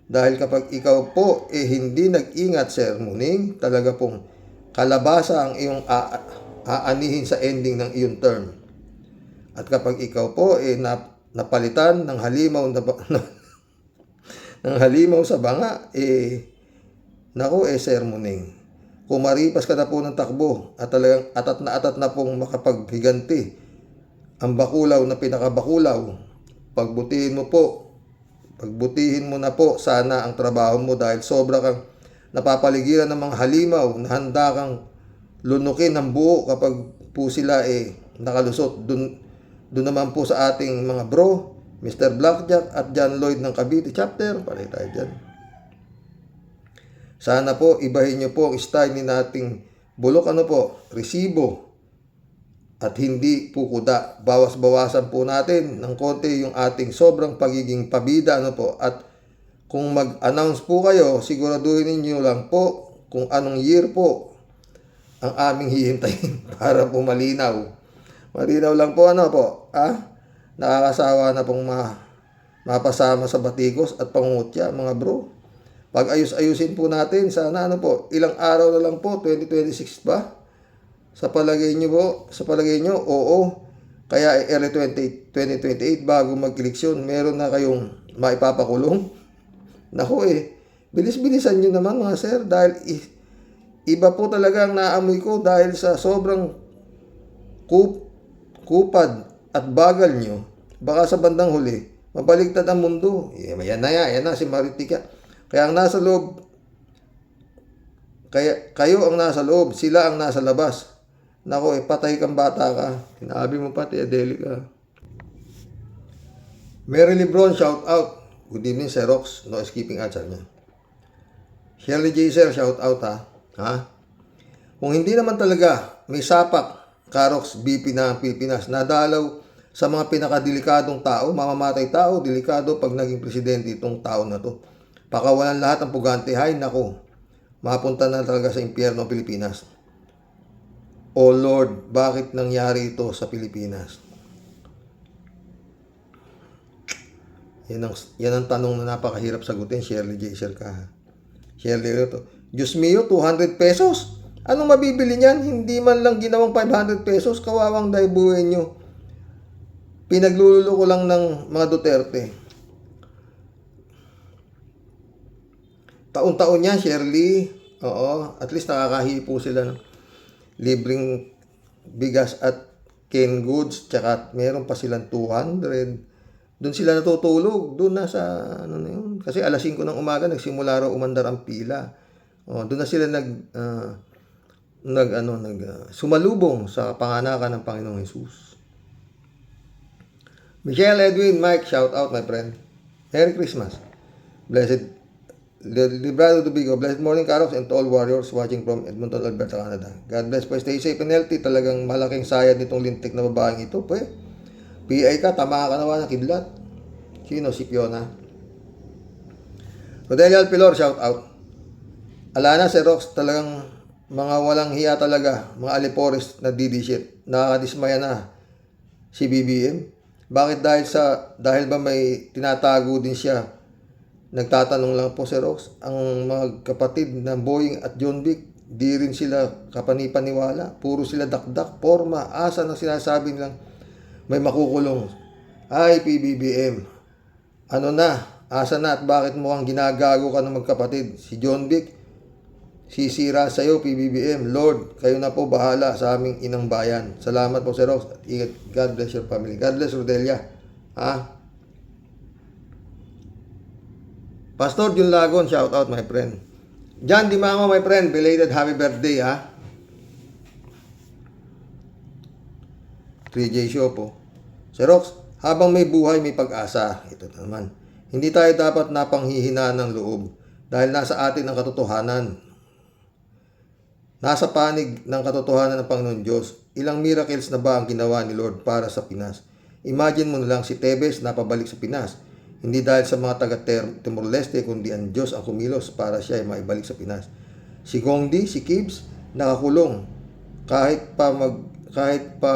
Dahil kapag ikaw po hindi nag-ingat, Sir Muning, talaga pong kalabasa ang iyong aanihin sa ending ng iyong term. At kapag ikaw po napalitan ng halimaw ng halimaw sa banga, Sir Muning, Kumaripas ka na po ng takbo at talagang atat na pong makapaghiganti ang bakulaw na pinakabakulaw. Pagbutihin mo na po sana ang trabaho mo dahil sobra kang napapaligiran ng mga halimaw na handa kang lunukin ng buo kapag po sila nakalusot. Doon naman po sa ating mga bro, Mr. Blackjack at John Lloyd ng Cavite Chapter. Palay tayo dyan. Sana po ibahin nyo po ang style ni nating bulok resibo at hindi po kuda. Bawas-bawasan po natin ng konti yung ating sobrang pagiging pabida at kung mag-announce po kayo, siguraduhin niyo lang po kung anong year po ang aming hihintayin para po malinaw. Malinaw lang po nakakasawa na pong mapasama sa batikos at pangungutya mga bro. Pag ayusin po natin, sana ilang araw na lang po, 2026 ba? Sa palagay nyo, oo. Kaya early 2028 bago mag-eleksyon, meron na kayong maipapakulong. Naku bilis-bilisan nyo naman mga sir, dahil iba po talaga ang naamoy ko dahil sa sobrang kupad at bagal nyo. Baka sa bandang huli, mabaligtad ang mundo. Yan na si Maritica. Kaya ang nasa loob, kayo ang nasa loob, sila ang nasa labas. Nako, patay kang bata ka. Sinabi mo pati, Adeli ka. Mary Lebron, shout out. Good evening, Xerox. No escaping answer niya. Shirley J. Sir, shout out ha. Kung hindi naman talaga may sapak, Karox, BP na Pilipinas, nadalaw sa mga pinakadelikadong tao, mamamatay tao, delikado pag naging presidente itong tao na to. Pakawalan lahat ng pugante. Hay nako, mapunta na talaga sa impyerno ang Pilipinas. Oh Lord, bakit nangyari ito sa Pilipinas? Yan ang tanong na napakahirap sagutin. Shirley J. Sir ka. Shirley ito. Diyos mio, 200 pesos? Anong mabibili niyan? Hindi man lang ginawang 500 pesos. Kawawang daibuhin nyo. Pinaglululo ko lang ng mga Duterte. Taon-taon yan, Shirley. Oo, at least nakakahipo sila ng libreng bigas at canned goods. Tsaka meron pa silang 200. Doon sila natutulog. Doon na sa, na yun. Kasi alas 5 ng umaga, nagsimula raw umandar ang pila. Doon na sila sumalubong sa panganakan ng Panginoong Jesus. Michelle Edwin, Mike, shout out my friend. Merry Christmas. Blessed Librado Dubigo, blessed morning, Karox, and to all warriors watching from Edmonton, Alberta, Canada. God bless po, stay safe and healthy. Talagang malaking sayad nitong lintik na babaeng ito. PI ka, tama ka naman ng kidlat. Sino? Si Fiona. Rodelia Alpilor, shout out. Alana, Xerox, talagang mga walang hiya talaga, mga alipores na didishit. Nakakadismaya na si BBM. Bakit dahil ba may tinatago din siya? Nagtatanong lang po, Xerox, ang mga kapatid na Boying at John Vic, di rin sila kapanipaniwala. Puro sila dakdak, forma, asa na sinasabi nilang may makukulong. Ay, PBBM, asa na at bakit mukhang ginagago ka ng magkapatid? Si John Vic, sisira sa'yo, PBBM. Lord, kayo na po bahala sa aming inang bayan. Salamat po, Xerox. Ingat. God bless your family. God bless, Rodelia. Pastor Jun Lagon, shout out my friend. John Di Mama, my friend, belated happy birthday 3J Show po. Xerox, habang may buhay, may pag-asa. Ito naman. Hindi tayo dapat napanghihinaan ng loob dahil nasa atin ang katotohanan. Nasa panig ng katotohanan ng Panginoon Diyos. Ilang miracles na ba ang ginawa ni Lord para sa Pinas? Imagine mo na lang si Tebes napabalik sa Pinas. Hindi dahil sa mga taga-Timor-Leste, kundi ang Diyos ang kumilos para siya ay maibalik sa Pinas. Si Gongdi, si Kibs, nakakulong. Kahit pa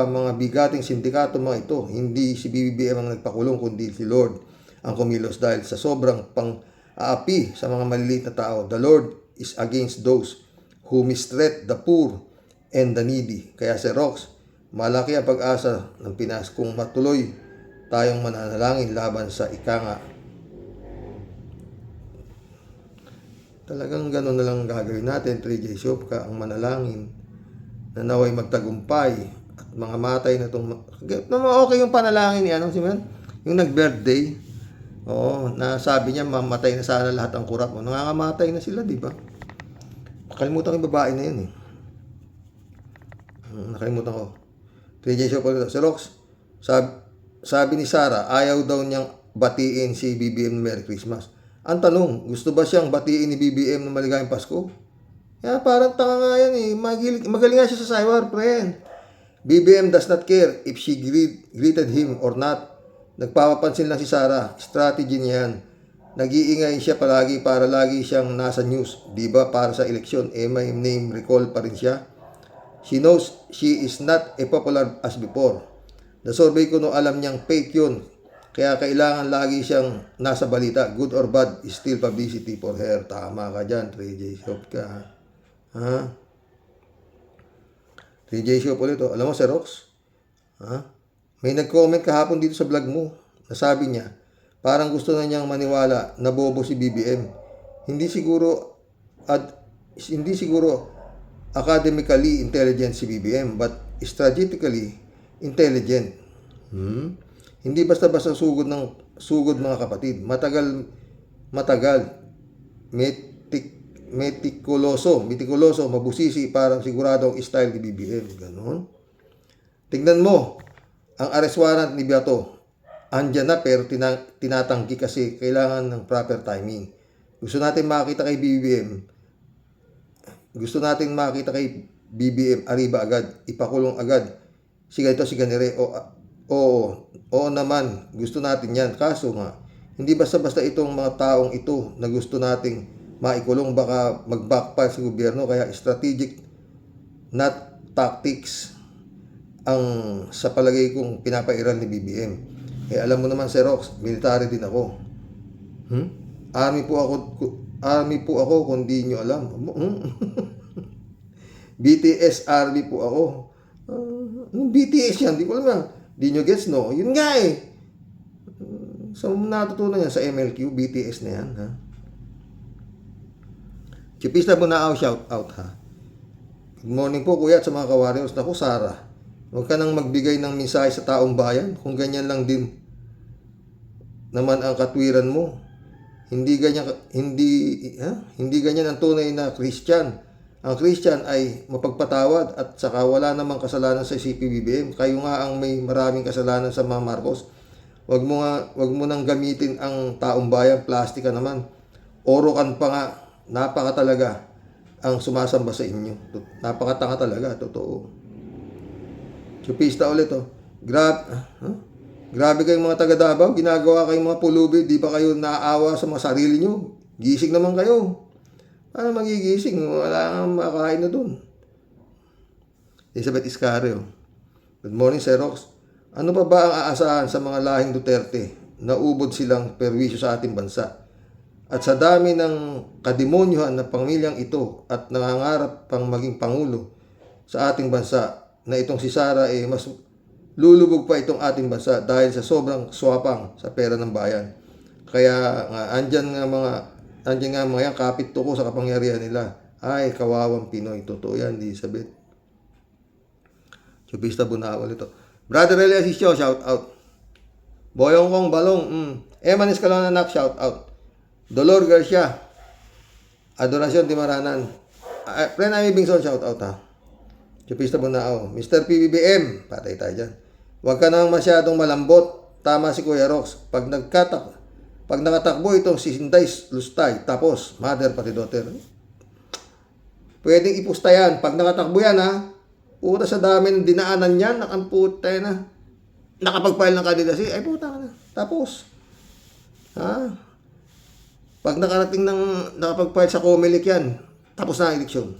mga bigating sindikato mga ito, hindi si BBM ang nagpakulong, kundi si Lord ang kumilos dahil sa sobrang pang-aapi sa mga maliliit na tao. The Lord is against those who mistreat the poor and the needy. Kaya Xerox, malaki ang pag-asa ng Pinas kung matuloy tayong mananalangin laban sa ikanga Talagang gano'n na lang gagawin natin. 3J Shopka ang manalangin na naway magtagumpay at mga matay na itong... Okay yung panalangin ni ano, si man? Yung nag-birthday. Oo, na sabi niya mamatay na sana lahat ang kurap mo. Nangangamatay na sila, di ba? Nakalimutan ko yung babae na yun eh. Nakalimutan ko. 3J Shopka. Si Rox, sabi ni Sarah, ayaw daw niyang batiin si BBM Merry Christmas. Ang tanong, gusto ba siyang batiin ni BBM ng maligayang Pasko? Yeah, parang tanga nga yan eh. Magaling nga siya sa Saywar, friend. BBM does not care if she greeted him or not. Nagpapapansin lang si Sarah. Strategy niya yan. Nag-iingay siya palagi para lagi siyang nasa news. Diba para sa eleksyon, may name recall pa rin siya. She knows she is not a popular as before. The survey ko no alam niyang fake yun. Kaya kailangan lagi siyang nasa balita. Good or bad is still publicity for her. Tama ka dyan, 3J Shopka. Ha? 3J Shop ulit. Alam mo, Sir Rox? Ha? May nag-comment kahapon dito sa vlog mo. Nasabi niya, parang gusto na niyang maniwala na bobo si BBM. Hindi siguro academically intelligent si BBM, but strategically intelligent. Hindi basta-basta sugod mga kapatid. Matagal, metikuloso, mabusisi, parang siguradong style ni BBM. Ganon. Tingnan mo, ang arrest warrant ni Beato, andyan na pero tinatanggi kasi kailangan ng proper timing. Gusto natin makita kay BBM, ariba agad, ipakulong agad. Si ganito, si ganire, Oo naman, gusto natin yan. Kaso nga, hindi basta-basta itong mga taong ito na gusto nating maikulong, baka mag-backfire sa gobyerno. Kaya strategic, not tactics, ang sa palagay kong pinapairal ni BBM. Alam mo naman, Sir Rox, military din ako. Army po ako kung di nyo alam. BTS Army po ako. BTS yan, di ko alam na. Di nyo gets, no? Yun nga eh. So, natutunan yan sa MLQ, BTS na yan, ha? Chipista Bunao, shout out, ha? Good morning po, kuya, at sa mga ka-warriors. Naku, Sarah, huwag ka nang magbigay ng mensahe sa taong bayan kung ganyan lang din naman ang katwiran mo. Hindi ganyan ang tunay na Christian. Ang Christian ay mapagpatawad at saka wala namang kasalanan sa CPBBM. Kayo nga ang may maraming kasalanan sa mga Marcos. Wag mo nang gamitin ang taong bayan, plastic ka naman. Orokan pa nga, napaka talaga ang sumasamba sa inyo. Napakatanga talaga, totoo. Chupista ulit, Grabe kayong mga taga Davao, ginagawa kayong mga pulubi, di ba kayo naaawa sa mga sarili nyo? Gising naman kayo. Paano magigising? Wala kang makain na dun. Elizabeth Iscario. Good morning, Sir Rox. Ano pa ba ang aasahan sa mga lahing Duterte? Naubod silang perwisyo sa ating bansa. At sa dami ng kademonyohan na pamilyang ito at nangangarap pang maging pangulo sa ating bansa na itong si Sara mas lulubog pa itong ating bansa dahil sa sobrang swapang sa pera ng bayan. Kaya nga, andyan nga mga yan, kapit tuko sa kapangyarihan nila. Ay, kawawang Pinoy. Totoo yan, Elizabeth. Chupista Bunawal ito. Brother Elias Isyo, shout out. Boyong Kong Balong, Emanis Kalananak, shout out. Dolor Garcia, Adorasyon Timaranan. Friend Ami Bingson, shout out, ha. Chupista Bunao. Mr. PBBM, patay tayo dyan. Huwag ka nang masyadong malambot. Tama si Kuya Rox. Pag nakatakbo itong si Sinday Lustay, tapos, mother pati daughter. Pwedeng ipusta yan. Pag nakatakbo yan, ha, puta sa dami ng dinaanan yan, nakamputa yan, ha. Nakapag-file ng kandidacy, ay puta ka na. Tapos, ha, pag nakapag-file sa Comelec yan, tapos na ang eleksyon.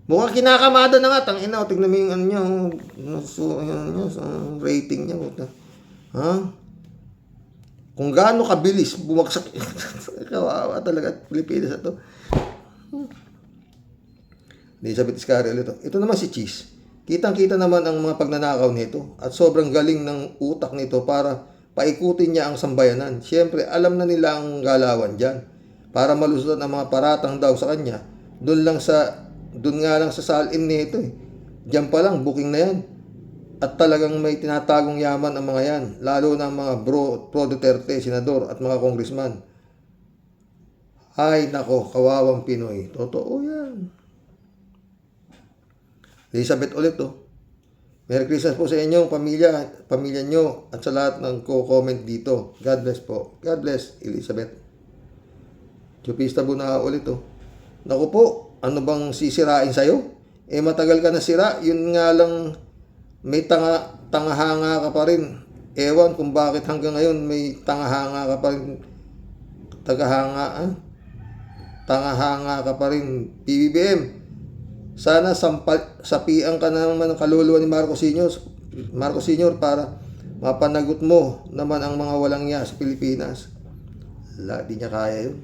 Mukhang kinakamada na nga, tangina, tignan mo yung ano niya, rating niya, puta. Ha? Kung gaano kabilis bumagsak. Kawawa talaga at Pilipinas ito. Elizabeth Iscario ito. Ito naman si Cheese. Kitang-kita naman ang mga pagnanakaw nito at sobrang galing ng utak nito para paikutin niya ang sambayanan. Siyempre, alam na nila ang galawan dyan. para malusutan ang mga paratang daw sa kanya. Doon nga lang sa salin nito eh. Diyan pa lang, booking na yan. At talagang may tinatagong yaman ang mga yan, lalo na ang mga pro Duterte, senador at mga congressman. Ay nako, kawawang Pinoy. Totoo yan. Elizabeth ulit oh. Merry Christmas po sa inyong pamilya nyo at sa lahat ng comment dito. God bless po. God bless, Elizabeth. Chupista Buna ulit oh. Naku po, ano bang sisirain sa'yo? Eh matagal ka na sira, yun nga lang may tangahanga ka pa rin. Ewan kung bakit hanggang ngayon may tangahanga ka pa rin. Tangahanga ka pa rin, PBBM. Sana sapian ka na naman ng kaluluwa ni Marcos Sr. para mapanagot mo naman ang mga walang niya sa Pilipinas. Wala, di niya kaya yun.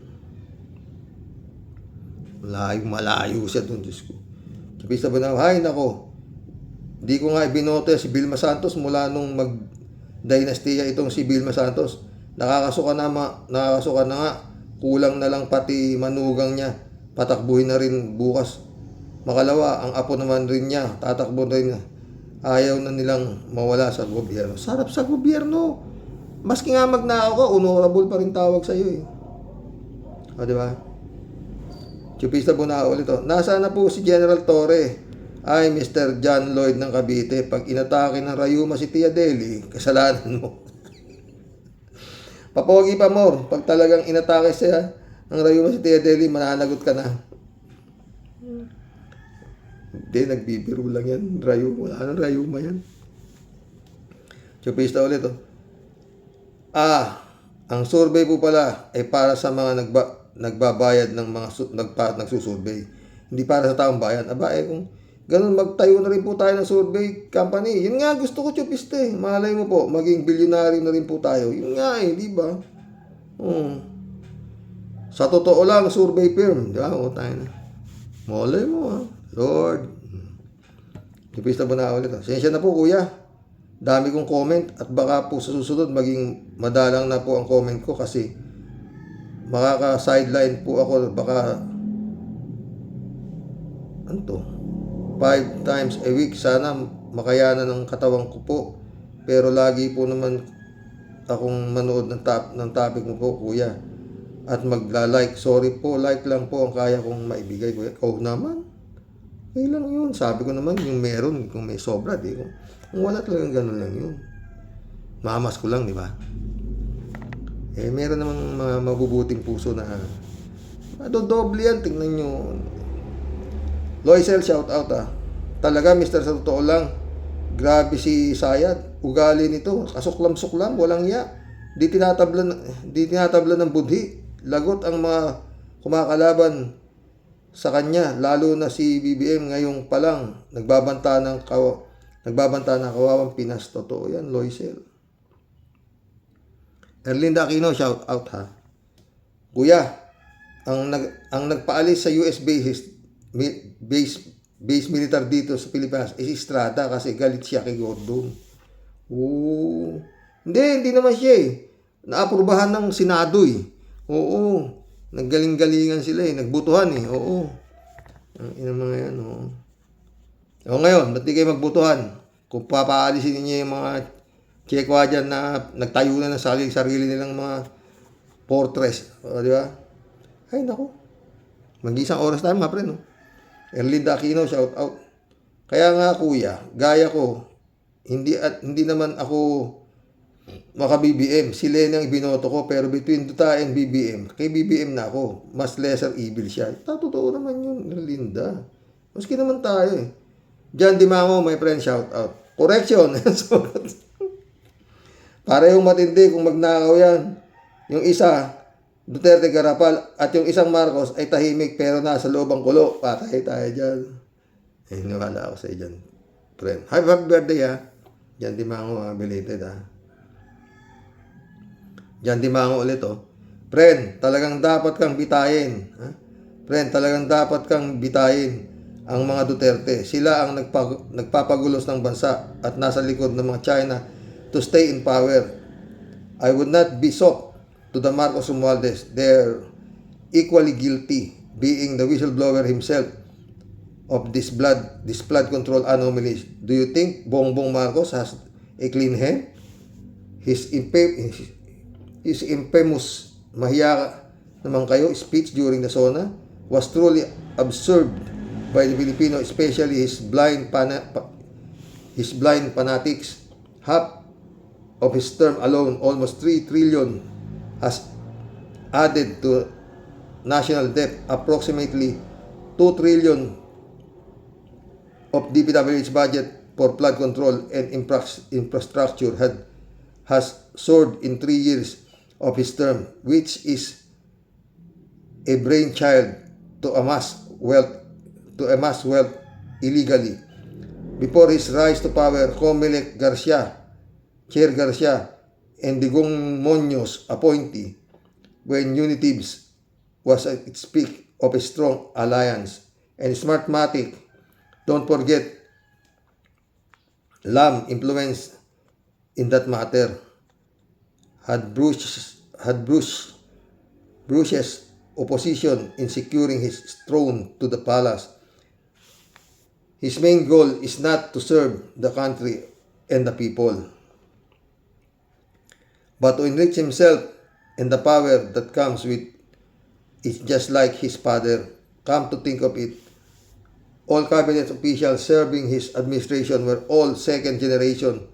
Malayo siya doon, Diyos ko. Chupista ba na, hay nako, di ko nga ibinote si Vilma Santos mula nung mag-dynastiya itong si Vilma Santos. Nakakasuka na nga, kulang na lang pati manugang niya, patakbuhin na rin bukas. Makalawa, ang apo naman rin niya, tatakbo rin niya. Ayaw na nilang mawala sa gobyerno. Sarap sa gobyerno. Maski nga magnakaw ka, honorable pa rin tawag sa iyo eh. O, di ba? Chupista Buna ulit oh. Nasaan na po si General Torre? Ay, Mr. John Lloyd ng Cavite, pag inatake ng Rayuma si Tia Deli, kasalanan mo. Papogi pa more, pag talagang inatake siya ang Rayuma si Tia Deli, mananagot ka na. Hindi, nagbibiro lang yan. Wala nang Rayuma yan. Chupista ulit oh. Ang survey po pala ay para sa mga nagbabayad ng mga nagsusurvey. Hindi para sa taong bayan. Kung ganun, magtayo na rin po tayo ng survey company. Yun nga gusto ko, Chupista eh. Malay mo po, maging bilyonary na rin po tayo. Yun nga eh, di ba? Sa totoo lang, survey firm. Di ba? O tayo na. Malay mo ha. Lord. Chupista ba na ulit? Sensya na po kuya. Dami kong comment at baka po sa susunod maging madalang na po ang comment ko kasi makaka-sideline po ako. Baka 5 times a week. Sana makayanan ng katawan ko po. Pero lagi po naman akong manood ng topic mo po kuya. At magla-like. Sorry po, like lang po ang kaya kong maibigay kuya. Ikaw naman. Okay lang yun. Sabi ko naman, yung meron, kung may sobra, di ko. Kung wala talagang ganun lang yun. Mamas ko lang, di ba? Eh, meron namang mga mabubuting puso na doble yan, tingnan nyo. Loisel, shout out Talaga, Mr. Sa totoo lang, grabe si Sayad. Ugali nito, kasuklam-suklam, walang iya. Di tinatablan ng budhi. Lagot ang mga kumakalaban sa kanya, lalo na si BBM ngayong pa lang nagbabanta ng kawawang Pinas. Totoo yan, Loisel. Erlinda Aquino, shout out Kuya, ang nagpaalis sa US base militar dito sa Pilipinas is Estrada kasi galit siya kay Gordon. Hindi naman siya eh. Naaprubahan ng Senado eh. Oo. Naggaling-galingan sila eh. Nagbutuhan eh. Oo. Ang ina mga yan. Oo. Ngayon, ba't di kayo magbutuhan? Kung papaalisin niyo yung mga Chekwa dyan na nagtayo na ng sarili nilang mga fortress. O, di ba? Ay, naku. Mag-isang oras tayo mga pre, no? Erlinda Aquino, shout out. Kaya nga kuya, gaya ko, hindi naman ako maka-BBM. Si Lene ang ibinoto ko, pero between Duta and BBM, kay BBM na ako. Mas lesser evil siya. Totoo naman yun, Linda. Maski naman tayo eh. John Dimango, my friend, shout out. Correction. Parehong matindi kung magnakaw yan. Yung isa, Duterte Garapal, at yung isang Marcos ay tahimik pero nasa loob ang kulo. Patay tayo dyan. Eh, nawala ako sa iyo dyan. Friend. Happy birthday ha. John Dimango, belated ha. John Dimango ulit oh. Friend, talagang dapat kang bitayin. Ha? Friend, talagang dapat kang bitayin ang mga Duterte. Sila ang nagpapagulos ng bansa at nasa likod ng mga China to stay in power. I would not be soft to the Marcos Romualdez. There equally guilty, being the whistleblower himself of this flood control anomalies. Do you think Bongbong Marcos has a clean hand? His infamous "mahiya naman kayo" speech during the SONA was truly absurd by the Filipino, especially his blind fanatics. Half of his term alone, almost 3 trillion, has added to national debt. Approximately 2 trillion of DPWH budget for flood control and infrastructure has soared in 3 years of his term, which is a brainchild to amass wealth illegally. Before his rise to power, Comelec Chair Garcia, and Digong Muñoz appointee, when Unitives was at its peak of a strong alliance, and Smartmatic, don't forget, Lam influence in that matter, had Bruce's opposition in securing his throne to the palace. His main goal is not to serve the country and the people, but to enrich himself and the power that comes with it, just like his father. Come to think of it, all cabinet officials serving his administration were all second generation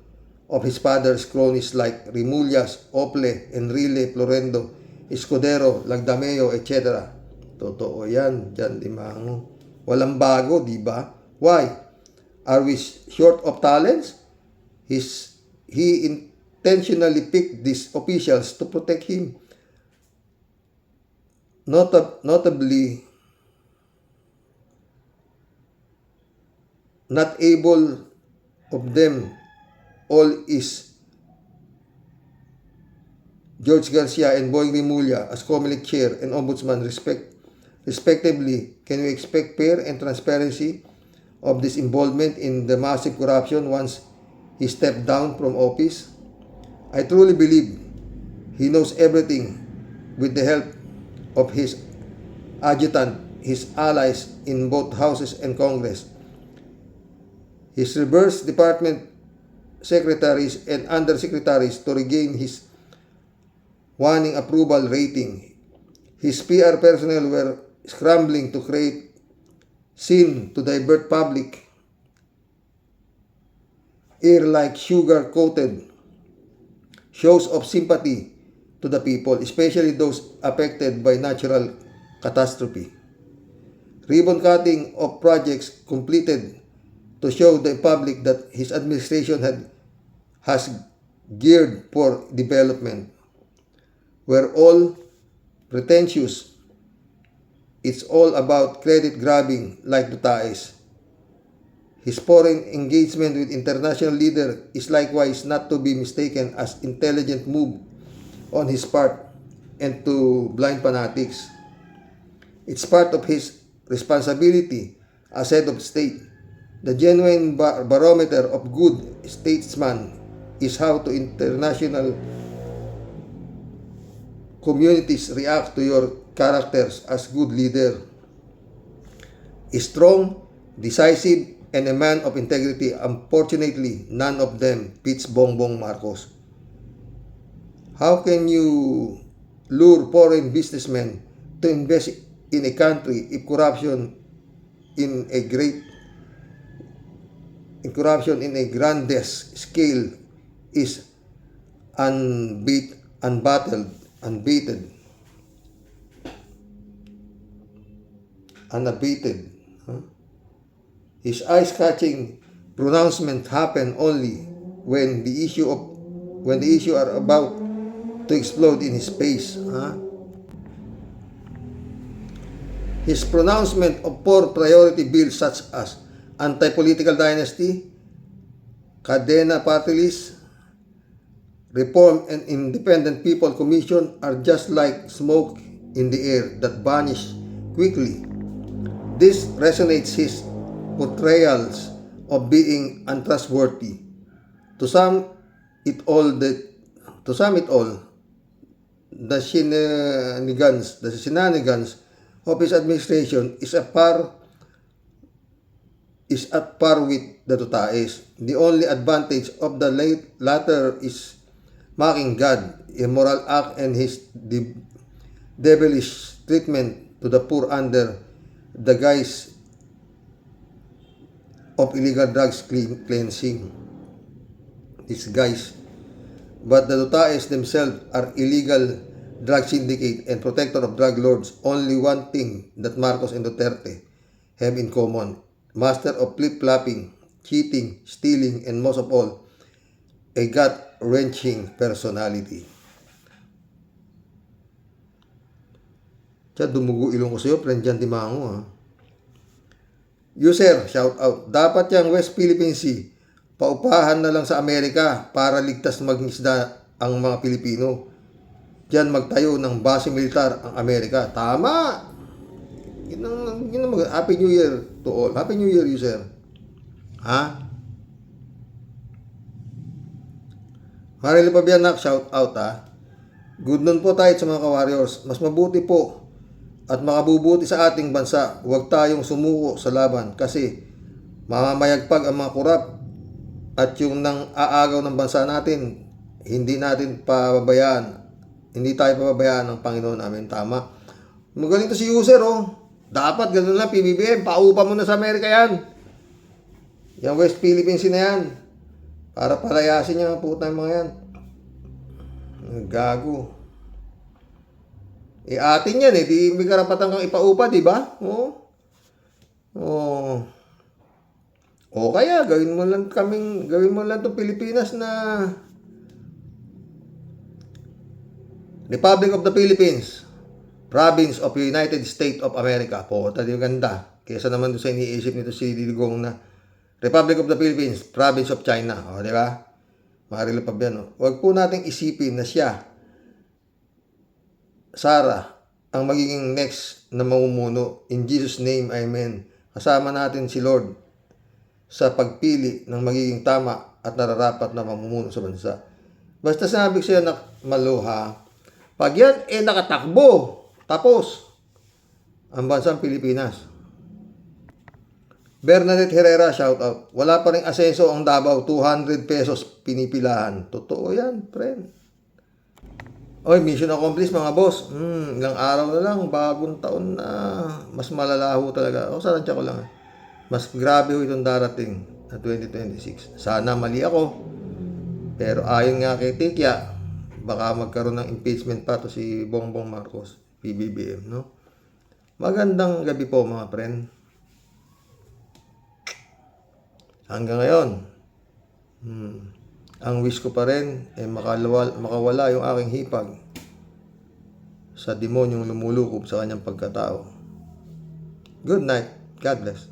of his father's cronies like Rimullas, Ople, Enrile, Florendo, Escudero, Lagdameo, etc. Totoo yan, John Limango. Walang bago, di ba? Why? Are we short of talents? He intentionally picked these officials to protect him. Notably, not able of them all is George Garcia and Boying Rimulya as Comelec Chair and Ombudsman respectively. Can we expect fair and transparency of this involvement in the massive corruption once he stepped down from office? I truly believe he knows everything with the help of his adjutant, his allies in both houses and Congress, his reverse department secretaries and undersecretaries to regain his wanting approval rating. His PR personnel were scrambling to create scene to divert public ear like sugar-coated shows of sympathy to the people, especially those affected by natural catastrophe. Ribbon cutting of projects completed to show the public that his administration has geared for development. We're all pretentious. It's all about credit grabbing like Duterte. His foreign engagement with international leaders is likewise not to be mistaken as intelligent move on his part and to blind fanatics. It's part of his responsibility as head of state. The genuine barometer of good statesman is how to international communities react to your characters as good leader. Strong, decisive, and a man of integrity. Unfortunately, none of them fits Bongbong Marcos. How can you lure foreign businessmen to invest in a country if corruption in a grandest scale is unabated? His eyes-catching pronouncement happen only when the issue are about to explode in his face. His pronouncement of 4 priority bills such as anti-political dynasty, Cadena Party List, Reform and Independent People Commission are just like smoke in the air that vanish quickly. This resonates his portrayals of being untrustworthy. To sum it all, the shenanigans of his administration is at par with the Tutaes. The only advantage of the latter is mocking God, immoral act, and his devilish treatment to the poor under the guise of illegal drugs cleansing. These guys. But the Tutaes themselves are illegal drug syndicate and protector of drug lords. Only one thing that Marcos and Duterte have in common: master of flip-flopping, cheating, stealing, and most of all, a gut-wrenching personality. Siya, dumugo ilong ko sa'yo, friend Jan Timango, ha. User, shout out. Dapat yung West Philippine Sea, paupahan na lang sa Amerika para ligtas mag-isda ang mga Pilipino. Diyan magtayo ng base militar ang Amerika. Tama! Happy New Year to all. Happy New Year, user. Ha? Marily Pabianak, shout out, ha. Good nun po tayo sa mga ka-warriors. Mas mabuti po at makabubuti sa ating bansa. Huwag tayong sumuko sa laban kasi mamamayagpag ang mga kurap at yung nang aagaw ng bansa natin, hindi natin pababayaan. Hindi tayo pababayaan ng Panginoon namin. Tama. Magaling to si user, oh. Dapat ganun lang, PBBM. Paupa mo na sa Amerika yan. Yung West Philippines na yan. Para palayasin niya ang puta mga yan. Gago. Atin yan, di may karapatan kang ipaupa, di ba? Oo. Oo. O kaya gawin mo lang itong Pilipinas na Republic of the Philippines, Province of the United States of America. Po, tadi ganda. Kaysa naman doon sa iniisip nito si Digong na Republic of the Philippines, Province of China. O, di ba? Marilo pa yan. Huwag po nating isipin na siya, Sara, ang magiging next na mamumuno. In Jesus' name, Amen. Kasama natin si Lord sa pagpili ng magiging tama at nararapat na mamumuno sa bansa. Basta sinabi ko sa'yo na maluha, pag yan nakatakbo, tapos ang bansang Pilipinas. Bernadette Herrera, shout out. Wala pa rin asenso ang Davao, 200 pesos pinipilahan. Totoo yan, friend. Oy, mission accomplished mga boss. Ilang araw na lang, bagong taon na. Mas malalaho talaga. O, sarantya ko lang. Mas grabe ho itong darating na 2026. Sana mali ako. Pero ayon nga kay Tikya, baka magkaroon ng impeachment pa to si Bongbong Marcos, PBBM, no? Magandang gabi po mga friend. Hanggang ngayon, ang wish ko pa rin ay makawala yung aking hipag sa demonyong lumulukob sa kanyang pagkatao. Good night. God bless.